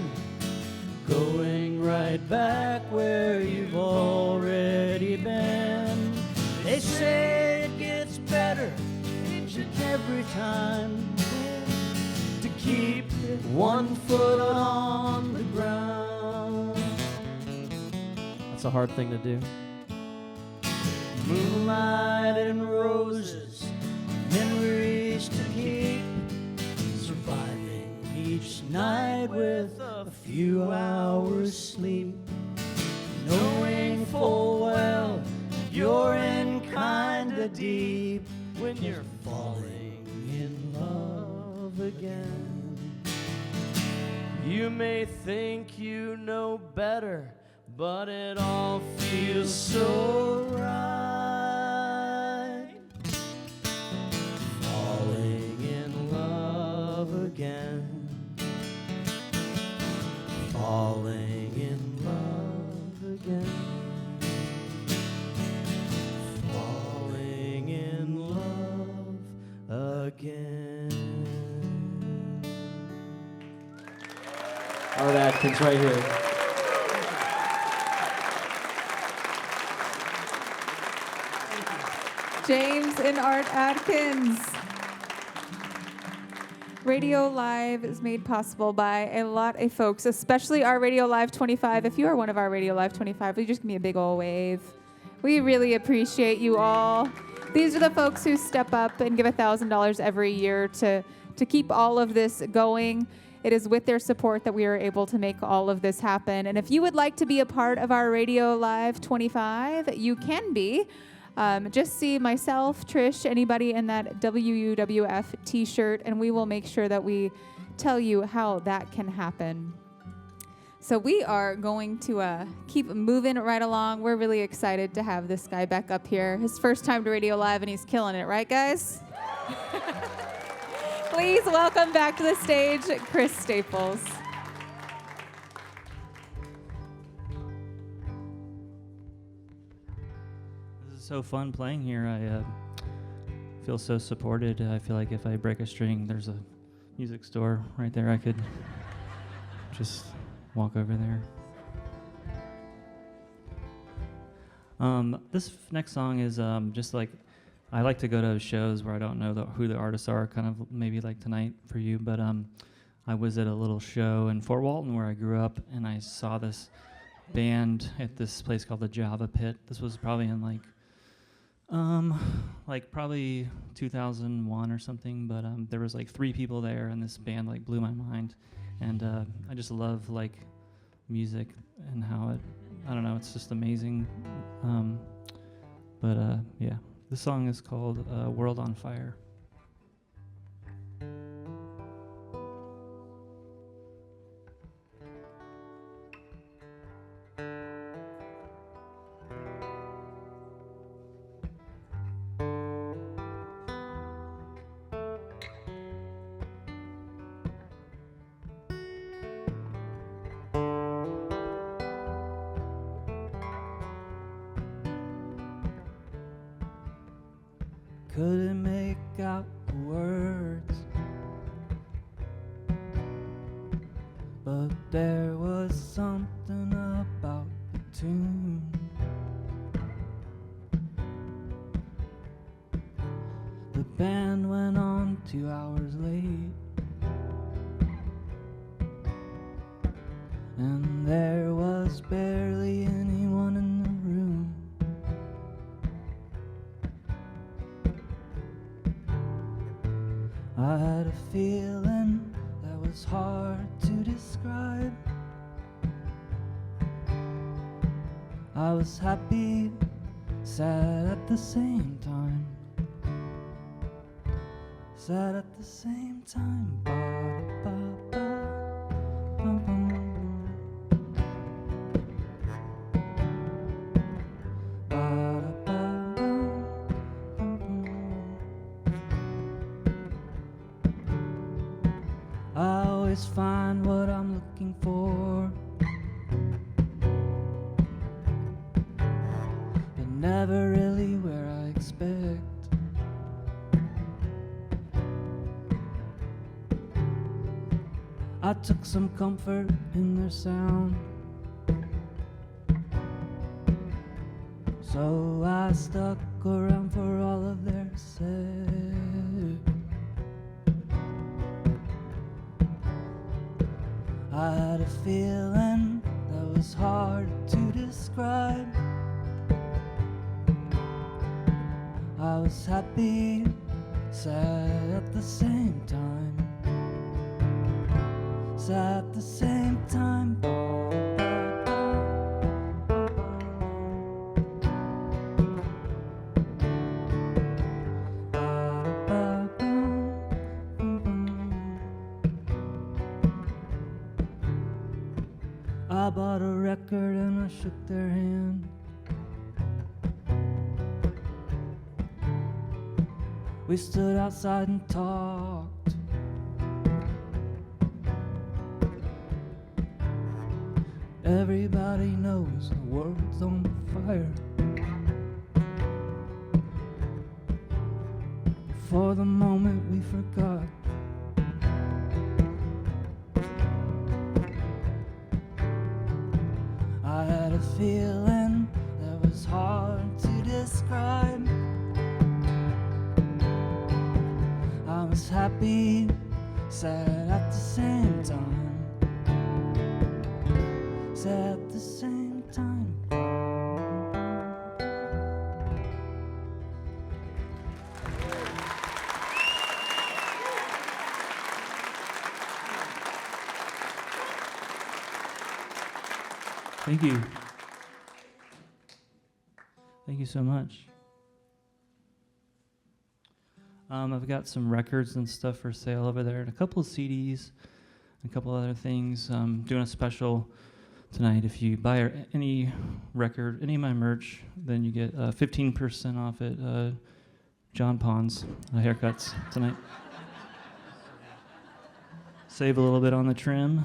Going right back where you've already been. They say it gets better each and every time to keep one foot on the ground. That's a hard thing to do. Moonlight and roses, memories to keep, surviving each night with a few hours sleep, knowing full well you're in kinda deep when you're falling in love again. You may think you know better, but it all feels so right. Falling in love again. Falling in love again. Falling in love again. Art Adkins right here. James and Art Adkins. Radio Live is made possible by a lot of folks, especially our RadioLive 25. If you are one of our RadioLive 25, will you just give me a big ol' wave? We really appreciate you all. These are the folks who step up and give $1,000 every year to keep all of this going. It is with their support that we are able to make all of this happen. And if you would like to be a part of our Radio Live 25, you can be. Just see myself, Trish, anybody in that WUWF t-shirt, and we will make sure that we tell you how that can happen. So we are going to keep moving right along. We're really excited to have this guy back up here. His first time to Radio Live, and he's killing it, right, guys? Please welcome back to the stage, Chris Staples. This is so fun playing here. I feel so supported. I feel like if I break a string, there's a music store right there. I could just walk over there. This next song is just like, I like to go to shows where I don't know who the artists are, kind of maybe like tonight for you, but I was at a little show in Fort Walton where I grew up, and I saw this band at this place called the Java Pit. This was probably in like probably 2001 or something, but there was like 3 people there, and this band like blew my mind. And I just love like music and how it, I don't know, it's just amazing. Yeah, this song is called World on Fire. Couldn't make out the words, but there was something about the tune. The band went on 2 hours late, and there was barely anyone in the room. I had a feeling that was hard to describe. I was happy, sad at the same time. Sad at the same time. I always find what I'm looking for, but never really where I expect. I took some comfort in their sound, so I stuck around for all of their set. I had a feeling that was hard to describe. I was happy, sad at the same time. Sad at the same time. I bought a record and I shook their hand. We stood outside and talked. Everybody knows the world's on fire. For the moment we forgot. I had a feeling that was hard to describe. I was happy, sad at the same time. Sad at the same time. Thank you. Thank you so much. I've got some records and stuff for sale over there, and a couple of CDs, and a couple other things. Doing a special tonight. If you buy any record, any of my merch, then you get 15% off at John Pond's haircuts tonight. Save a little bit on the trim.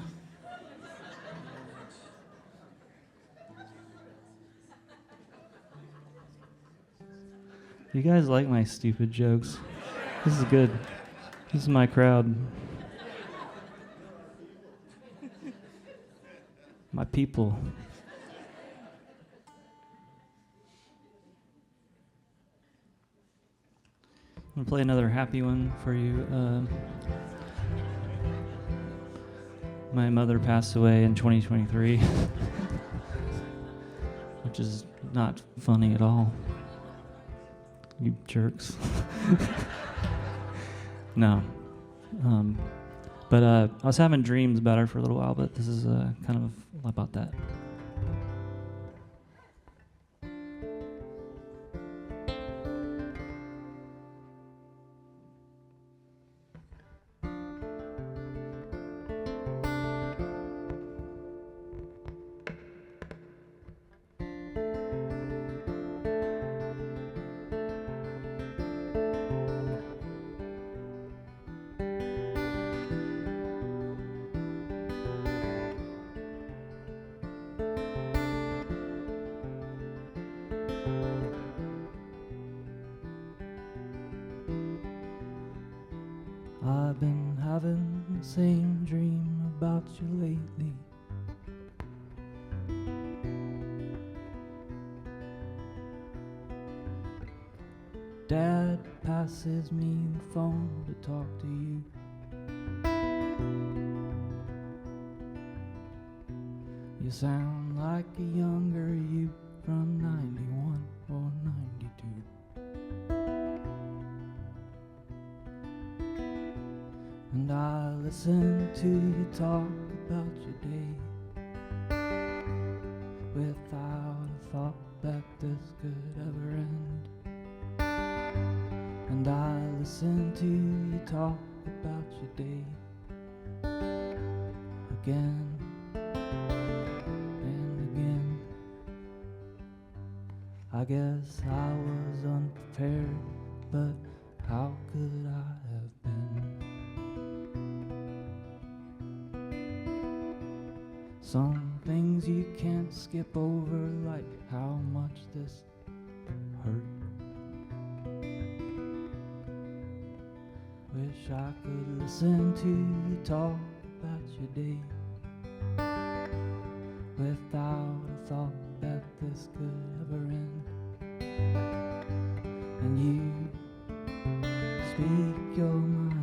You guys like my stupid jokes. This is good. This is my crowd. My people. I'm gonna play another happy one for you. My mother passed away in 2023, which is not funny at all. You jerks. No. But I was having dreams about her for a little while, but this is kind of about that. I've been having the same dream about you lately. Dad passes me the phone to talk to you. You sound like a younger you from 91 or 92. And I listen to you talk about your day without a thought that this could ever end. And I listen to you talk about your day again and again. I guess I was unprepared, but how could I have been? Some things you can't skip over, like how much this hurt. Wish I could listen to you talk about your day without a thought that this could ever end. And you speak your mind.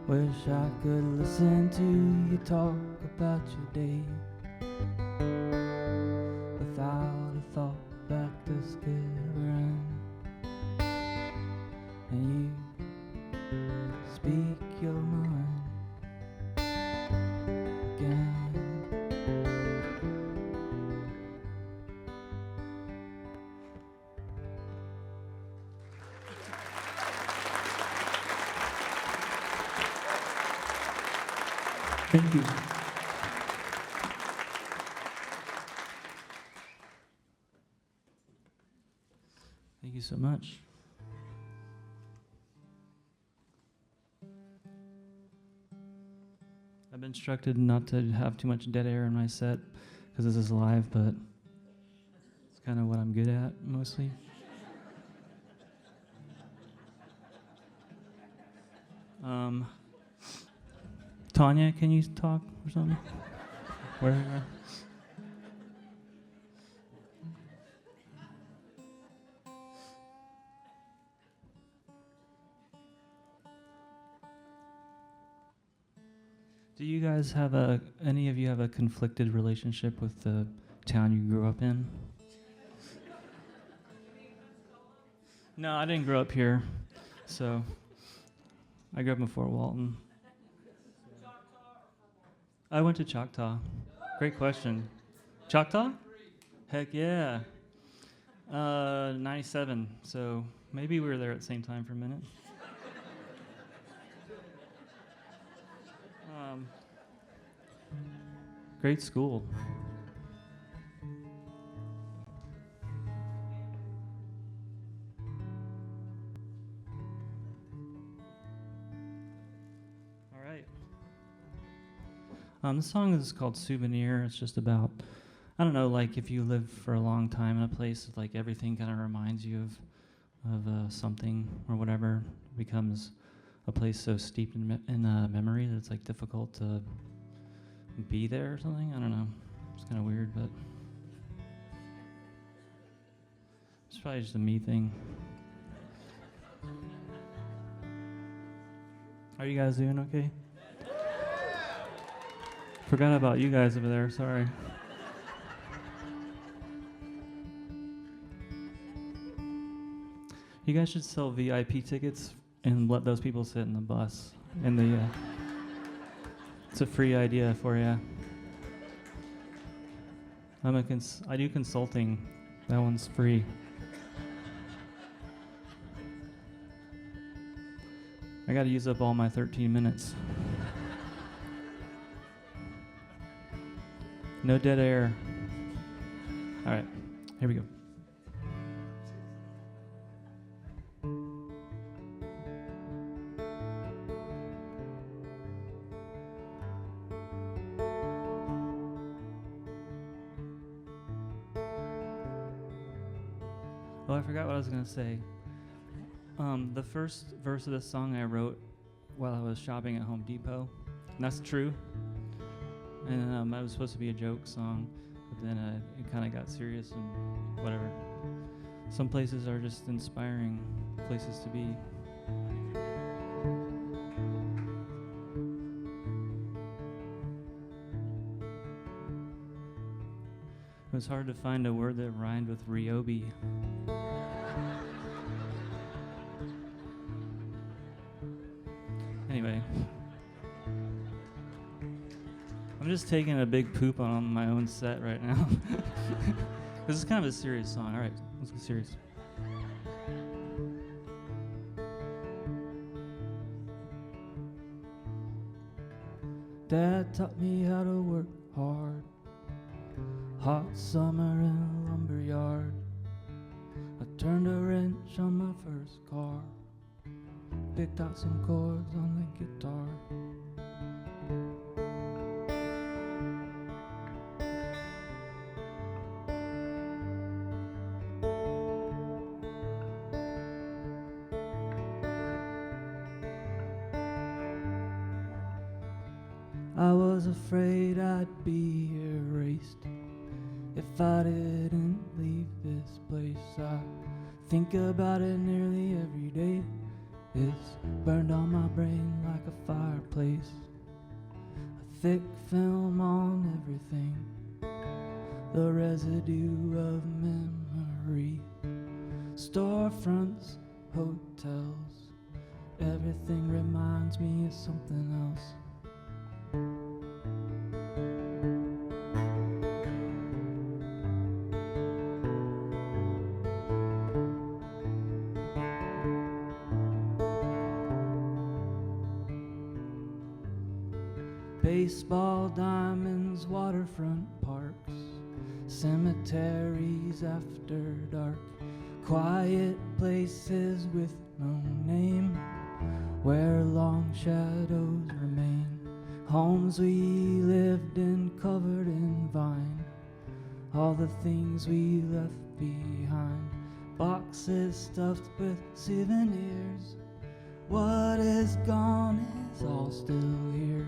Wish I could listen to you talk about your day without a thought that this could ever end. And you speak your mind again. Thank you. Thank you so much. I've been instructed not to have too much dead air in my set because this is live, but it's kind of what I'm good at mostly. Tanya, can you talk or something? Where? Do you guys any of you have a conflicted relationship with the town you grew up in? No, I didn't grow up here. So, I grew up in Fort Walton. I went to Choctaw. Great question. Choctaw? Heck yeah. 97, so maybe we were there at the same time for a minute. Great school. All right. This song is called Souvenir. It's just about, I don't know, like if you live for a long time in a place, like everything kind of reminds you of something or whatever. It becomes a place so steeped in memory that it's like difficult to be there or something. I don't know. It's kind of weird, but it's probably just a me thing. Are you guys doing okay? Forgot about you guys over there, sorry. You guys should sell VIP tickets and let those people sit in the bus. It's a free idea for you. I do consulting. That one's free. I gotta use up all my 13 minutes. No dead air. All right, here we go. Oh, I forgot what I was gonna say. The first verse of this song I wrote while I was shopping at Home Depot, and that's true. And it was supposed to be a joke song, but then it kind of got serious and whatever. Some places are just inspiring places to be. It was hard to find a word that rhymed with Ryobi. Anyway. I'm just taking a big poop on my own set right now. This is kind of a serious song. All right, let's get serious. Dad taught me how to work hard. Hot summer in a lumber yard. I turned a wrench on my first car. Picked out some chords on the guitar. I was afraid I'd be erased if I didn't leave this place. I think about it nearly every day. It's burned on my brain like a fireplace. A thick film on everything, the residue of memory. Storefronts, hotels, everything reminds me of something else. Baseball diamonds, waterfront parks, cemeteries after dark, quiet places with no name, where long shadows remain, homes we lived in covered in vine, all the things we left behind, boxes stuffed with souvenirs. What is gone is all still here.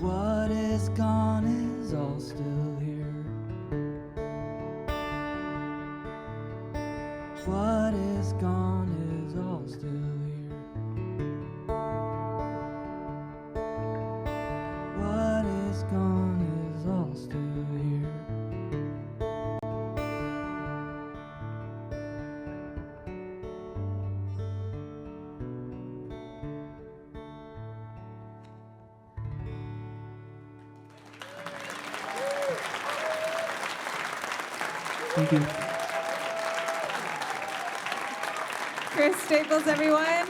What is gone is all still here. What is gone is all still here. Thank you. Chris Staples, everyone.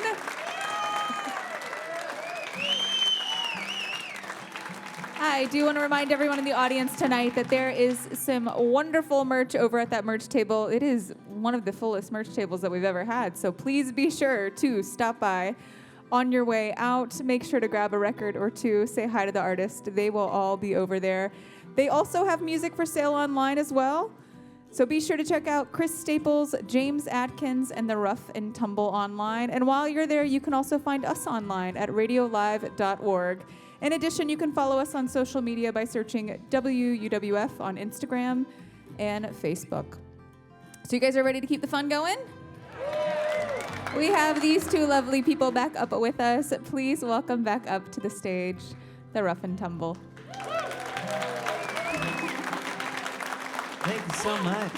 I do want to remind everyone in the audience tonight that there is some wonderful merch over at that merch table. It is one of the fullest merch tables that we've ever had, so please be sure to stop by on your way out. Make sure to grab a record or two, say hi to the artist. They will all be over there. They also have music for sale online as well. So be sure to check out Chris Staples, James Adkins, and the Rough and Tumble online. And while you're there, you can also find us online at radiolive.org. In addition, you can follow us on social media by searching WUWF on Instagram and Facebook. So you guys are ready to keep the fun going? We have these two lovely people back up with us. Please welcome back up to the stage, the Rough and Tumble. Thank you so much.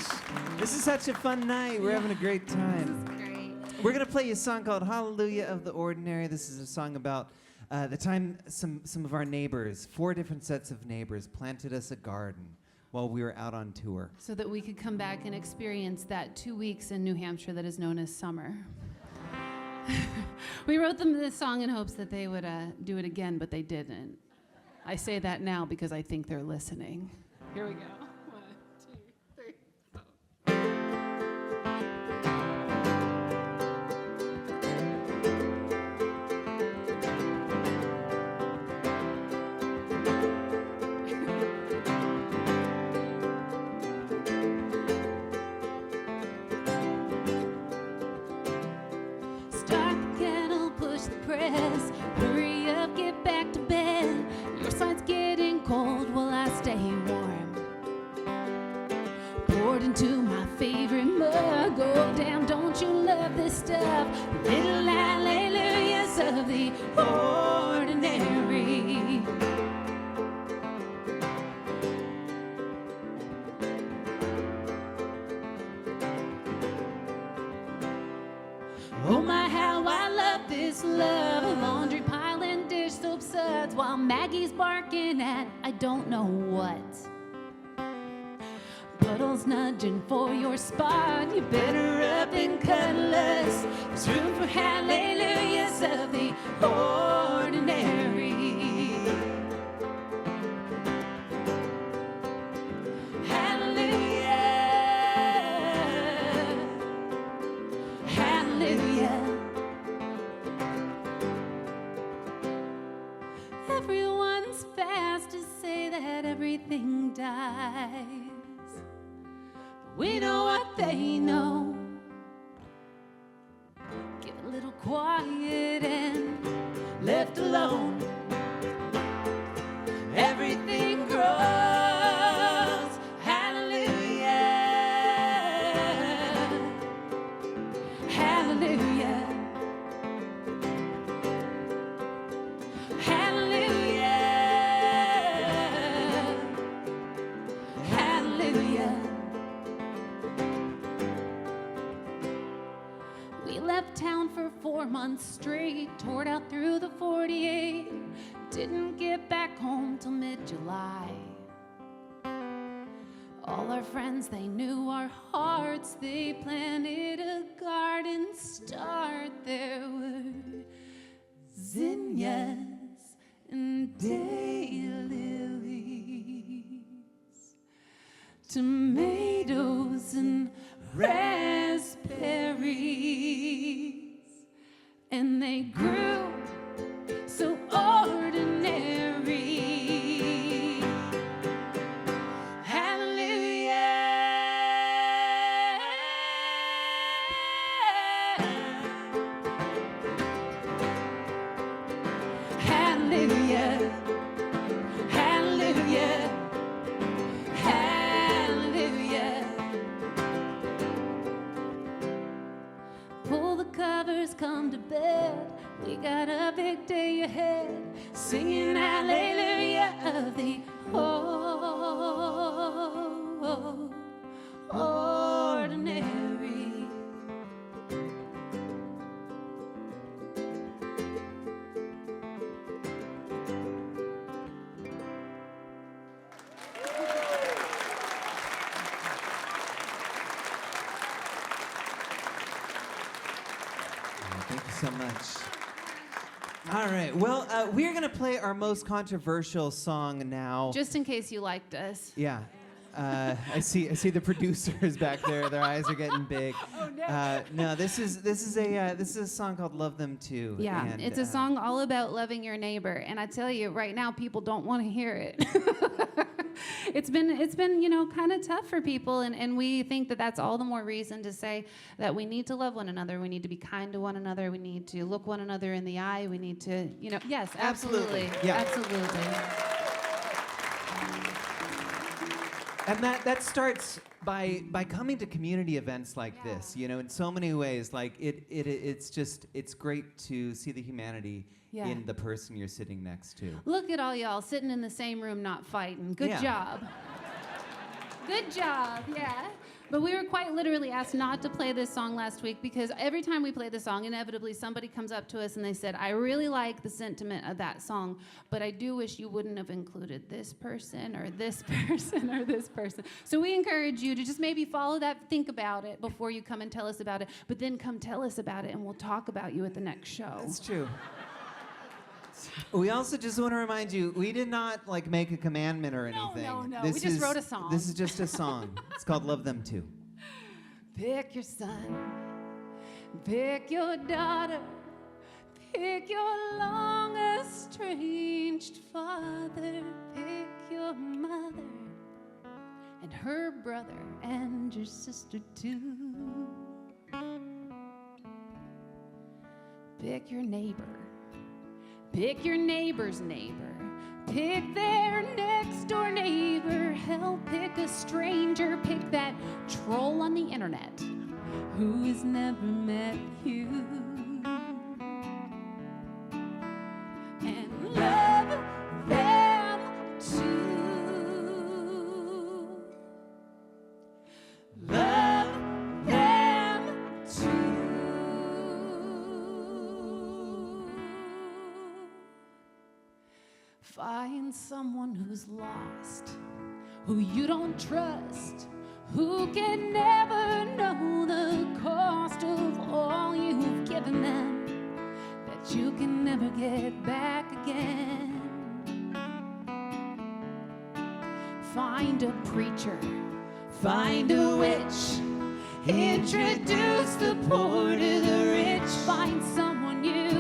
This is such a fun night. We're having a great time. This is great. We're going to play you a song called Hallelujah of the Ordinary. This is a song about the time some of our neighbors, 4 different sets of neighbors, planted us a garden while we were out on tour. So that we could come back and experience that 2 weeks in New Hampshire that is known as summer. We wrote them this song in hopes that they would do it again, but they didn't. I say that now because I think they're listening. Here we go. 1, 2, 3, 4. Start the kettle, push the press. Hurry up, get back to bed. Your side's getting cold while I stay warm. Poured into my favorite mug. Oh, damn, don't you love this stuff? Little hallelujahs of the ordinary. Oh my, how I love this love. Laundry pile and dish soap suds while Maggie's barking at I don't know what. Puddles nudging for your spot. You better up and cuddle us. There's room for hallelujahs of the ordinary. Everyone's fast to say that everything dies. We know what they know. Get a little quiet and left alone. Everything grows. Hallelujah. Hallelujah. Left town for 4 months straight, toured out through the 48, didn't get back home till mid-July. All our friends, they knew our hearts, they planted a garden start. There were zinnias and daylilies, tomatoes and raspberries, and they grew so ordinary. Hallelujah. Hallelujah. Hallelujah. Hallelujah. Pull the covers, come to bed. We got a big day ahead. Singing hallelujah of the ordinary. Thank you so much. All right. Well, we're going to play our most controversial song now. Just in case you liked us. Yeah. I see the producers back there. Their eyes are getting big. Oh no. No, this is a song called "Love Them Too." Yeah, and, it's a song all about loving your neighbor, and I tell you right now, people don't want to hear it. It's been kind of tough for people, and we think that that's all the more reason to say that we need to love one another. We need to be kind to one another. We need to look one another in the eye. We need to, yes, absolutely, Yeah. absolutely. And that starts by coming to community events like this, in so many ways. Like it's great to see the humanity in the person you're sitting next to. Look at all y'all sitting in the same room, not fighting. Good job. Good job, yeah. But we were quite literally asked not to play this song last week because every time we play the song, inevitably somebody comes up to us and they said, I really like the sentiment of that song, but I do wish you wouldn't have included this person or this person or this person. So we encourage you to just maybe follow that, think about it before you come and tell us about it, but then come tell us about it and we'll talk about you at the next show. That's true. We also just want to remind you, we did not make a commandment or anything. No. We just wrote a song. This is just a song. It's called "Love Them Too." Pick your son, pick your daughter, pick your long estranged father, pick your mother and her brother and your sister too. Pick your neighbor. Pick your neighbor's neighbor. Pick their next door neighbor. Hell, pick a stranger. Pick that troll on the internet who has never met you. And love them too. Love them too. Find someone who's lost, who you don't trust, who can never know the cost of all you've given them, that you can never get back again. Find a preacher, find a witch, introduce the poor to the rich. Find someone you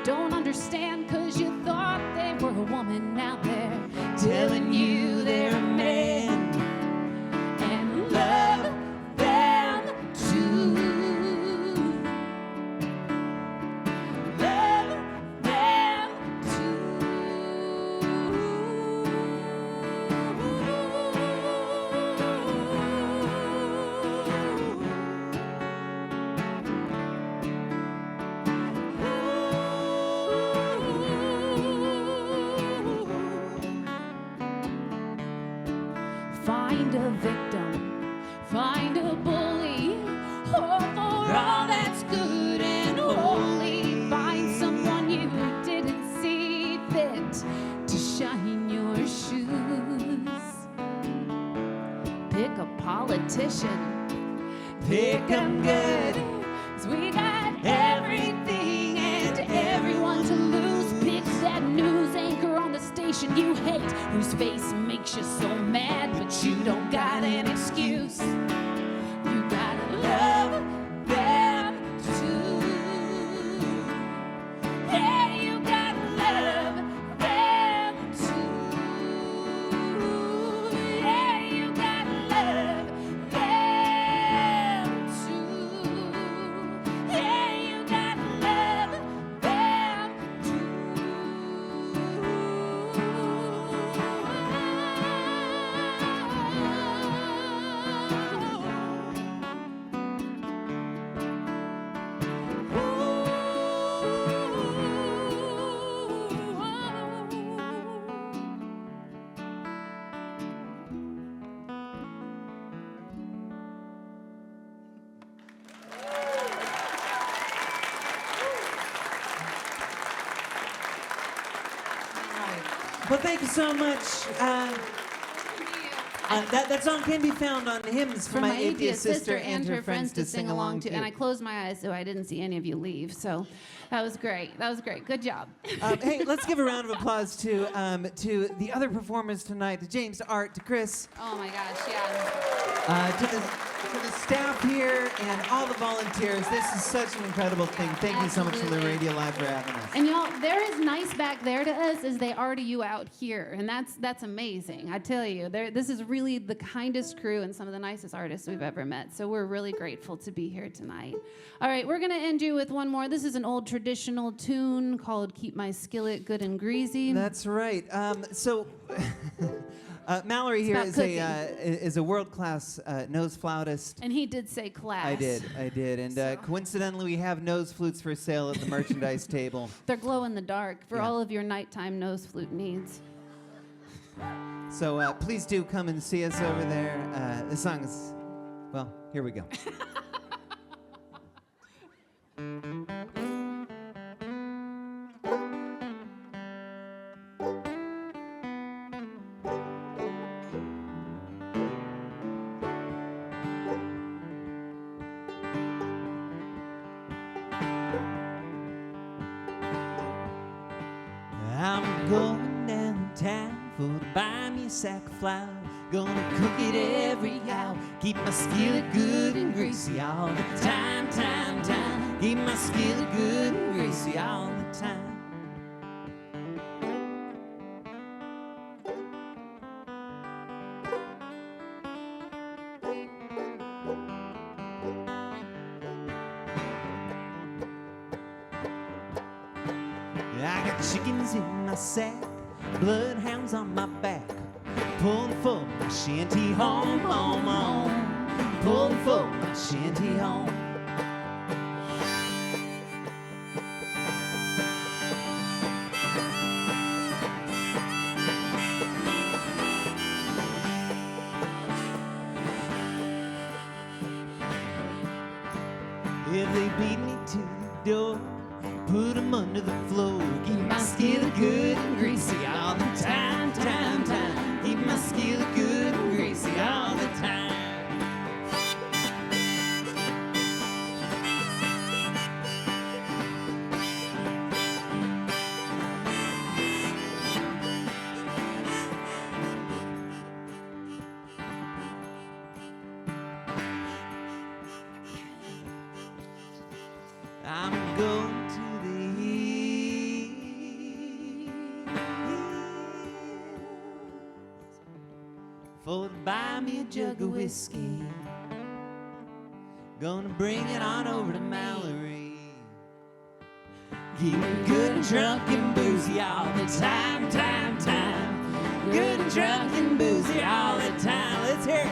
don't understand 'cause you thought they were a woman. Now they're telling you they're a man. And love them too. Love them Find a victim, find a bully, oh, for all that's good and holy. Find someone you didn't see fit to shine your shoes. Pick a politician, pick 'em good, 'cause we got everything and everyone to lose. Pick that news anchor on the station you hate, whose face makes you so mad, but you don't got an excuse. You gotta love them too. Yeah, you gotta love them too. Yeah, you gotta love them too. Yeah, you gotta love them too. Well, thank you so much. That song can be found on Hymns for My Atheist Sister and Her Friends to Sing Along to. And I closed my eyes so I didn't see any of you leave. So that was great. That was great. Good job. Hey, let's give a round of applause to the other performers tonight, to James, to Art, to Chris. Oh my gosh, yeah. To the staff here and all the volunteers. This is such an incredible thing. Thank you so much to the RadioLive for having us. And y'all, they're as nice back there to us as they are to you out here, and that's amazing. I tell you, this is really the kindest crew and some of the nicest artists we've ever met. So we're really grateful to be here tonight. All right, we're gonna end you with one more. This is an old traditional tune called "Keep My Skillet Good and Greasy." That's right. Mallory here is a world-class nose flautist. And he did say class. I did. And coincidentally, we have nose flutes for sale at the merchandise table. They're glow in the dark for all of your nighttime nose flute needs. So please do come and see us over there. The song is, well, here we go. I'm going downtown for to buy me a sack of flour. Gonna cook it every hour. Keep my skillet good and greasy all the time, time, time. Keep my skillet good and greasy all the time. I got chickens in my sack, bloodhounds on my back, pulling for my shanty home, home, home, pulling for my shanty home. If they beat me to the door, put 'em under the floor. Keep my skillet good and greasy all the time, time, time. Keep my skillet good and greasy all the time. I'm going to the hills for to buy me a jug of whiskey. Gonna bring it on over to Mallory. Keep me good and drunk and boozy all the time, time, time. Good and drunk and boozy all the time. Let's hear it.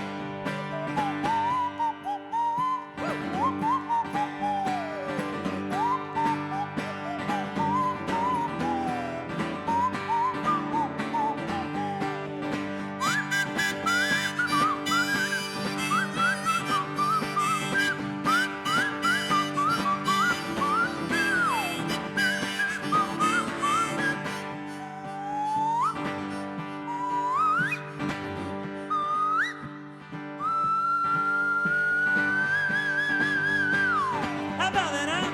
How about that, huh?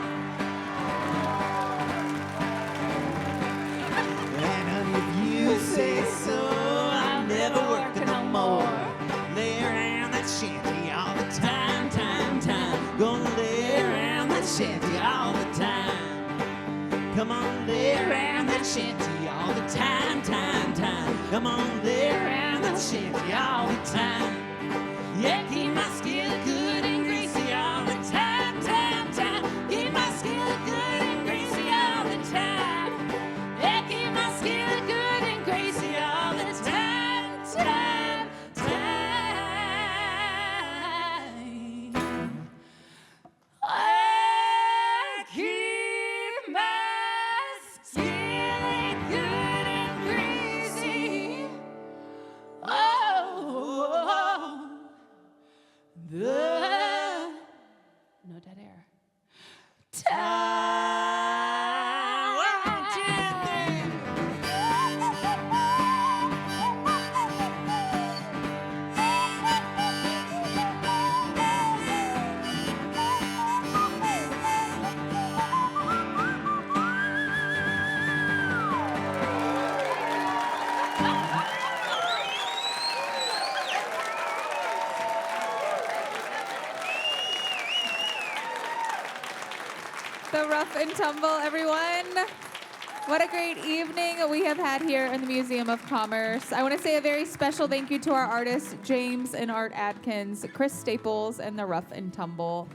And honey, if you say so, I'm never working no more. Lay around that shanty all the time, time, time. Gonna lay around that shanty all the time. Come on, lay around that shanty all the time, time, time. Come on, lay around that shanty all the time. Yeah, keep my skillet good and greasy all the time, time, time. Keep my skillet good and greasy all the time. Yeah, keep my skillet good and greasy all the time, time, time. I keep my skillet good and greasy. Oh. The no dead air. Time. 1, 2, 3. the Rough and Tumble, everyone. What a great evening we have had here in the Museum of Commerce. I want to say a very special thank you to our artists, James and Art Adkins, Chris Staples, and the Rough and Tumble.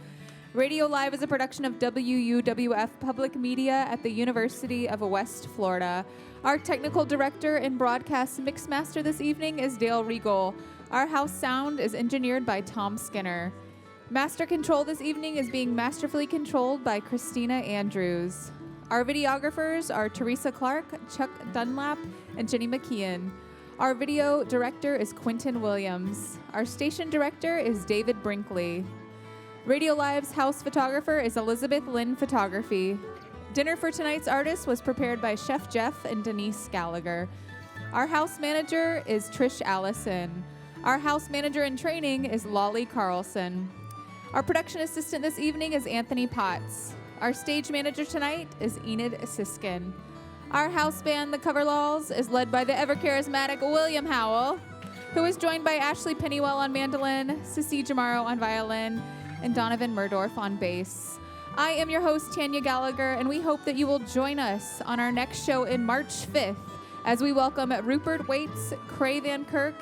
Radio Live is a production of WUWF Public Media at the University of West Florida. Our technical director and broadcast mixmaster this evening is Dale Regal. Our house sound is engineered by Tom Skinner. Master control this evening is being masterfully controlled by Christina Andrews. Our videographers are Teresa Clark, Chuck Dunlap, and Jenny McKeon. Our video director is Quentin Williams. Our station director is David Brinkley. Radio Live's house photographer is Elizabeth Lynn Photography. Dinner for tonight's artist was prepared by Chef Jeff and Denise Gallagher. Our house manager is Trish Allison. Our house manager in training is Lolly Carlson. Our production assistant this evening is Anthony Potts. Our stage manager tonight is Enid Siskin. Our house band, the Coverlaws, is led by the ever-charismatic William Howell, who is joined by Ashley Pennywell on mandolin, Sissy Jamaro on violin, and Donovan Murdorf on bass. I am your host, Tanya Gallagher, and we hope that you will join us on our next show in March 5th as we welcome Rupert Waits, Cray Van Kirk,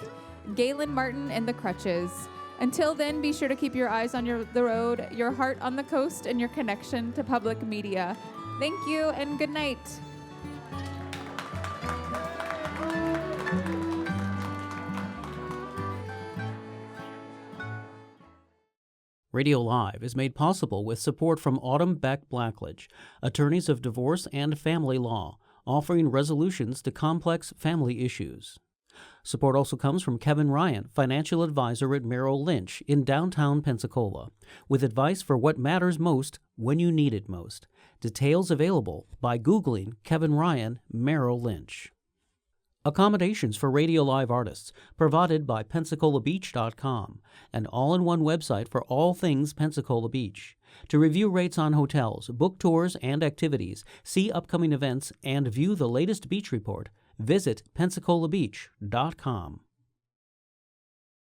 Galen Martin, and the Crutches. Until then, be sure to keep your eyes on the road, your heart on the coast, and your connection to public media. Thank you, and good night. Radio Live is made possible with support from Autumn Beck Blackledge, attorneys of divorce and family law, offering resolutions to complex family issues. Support also comes from Kevin Ryan, financial advisor at Merrill Lynch in downtown Pensacola, with advice for what matters most when you need it most. Details available by Googling Kevin Ryan, Merrill Lynch. Accommodations for Radio Live artists provided by PensacolaBeach.com, an all-in-one website for all things Pensacola Beach. To review rates on hotels, book tours and activities, see upcoming events, and view the latest beach report, visit PensacolaBeach.com.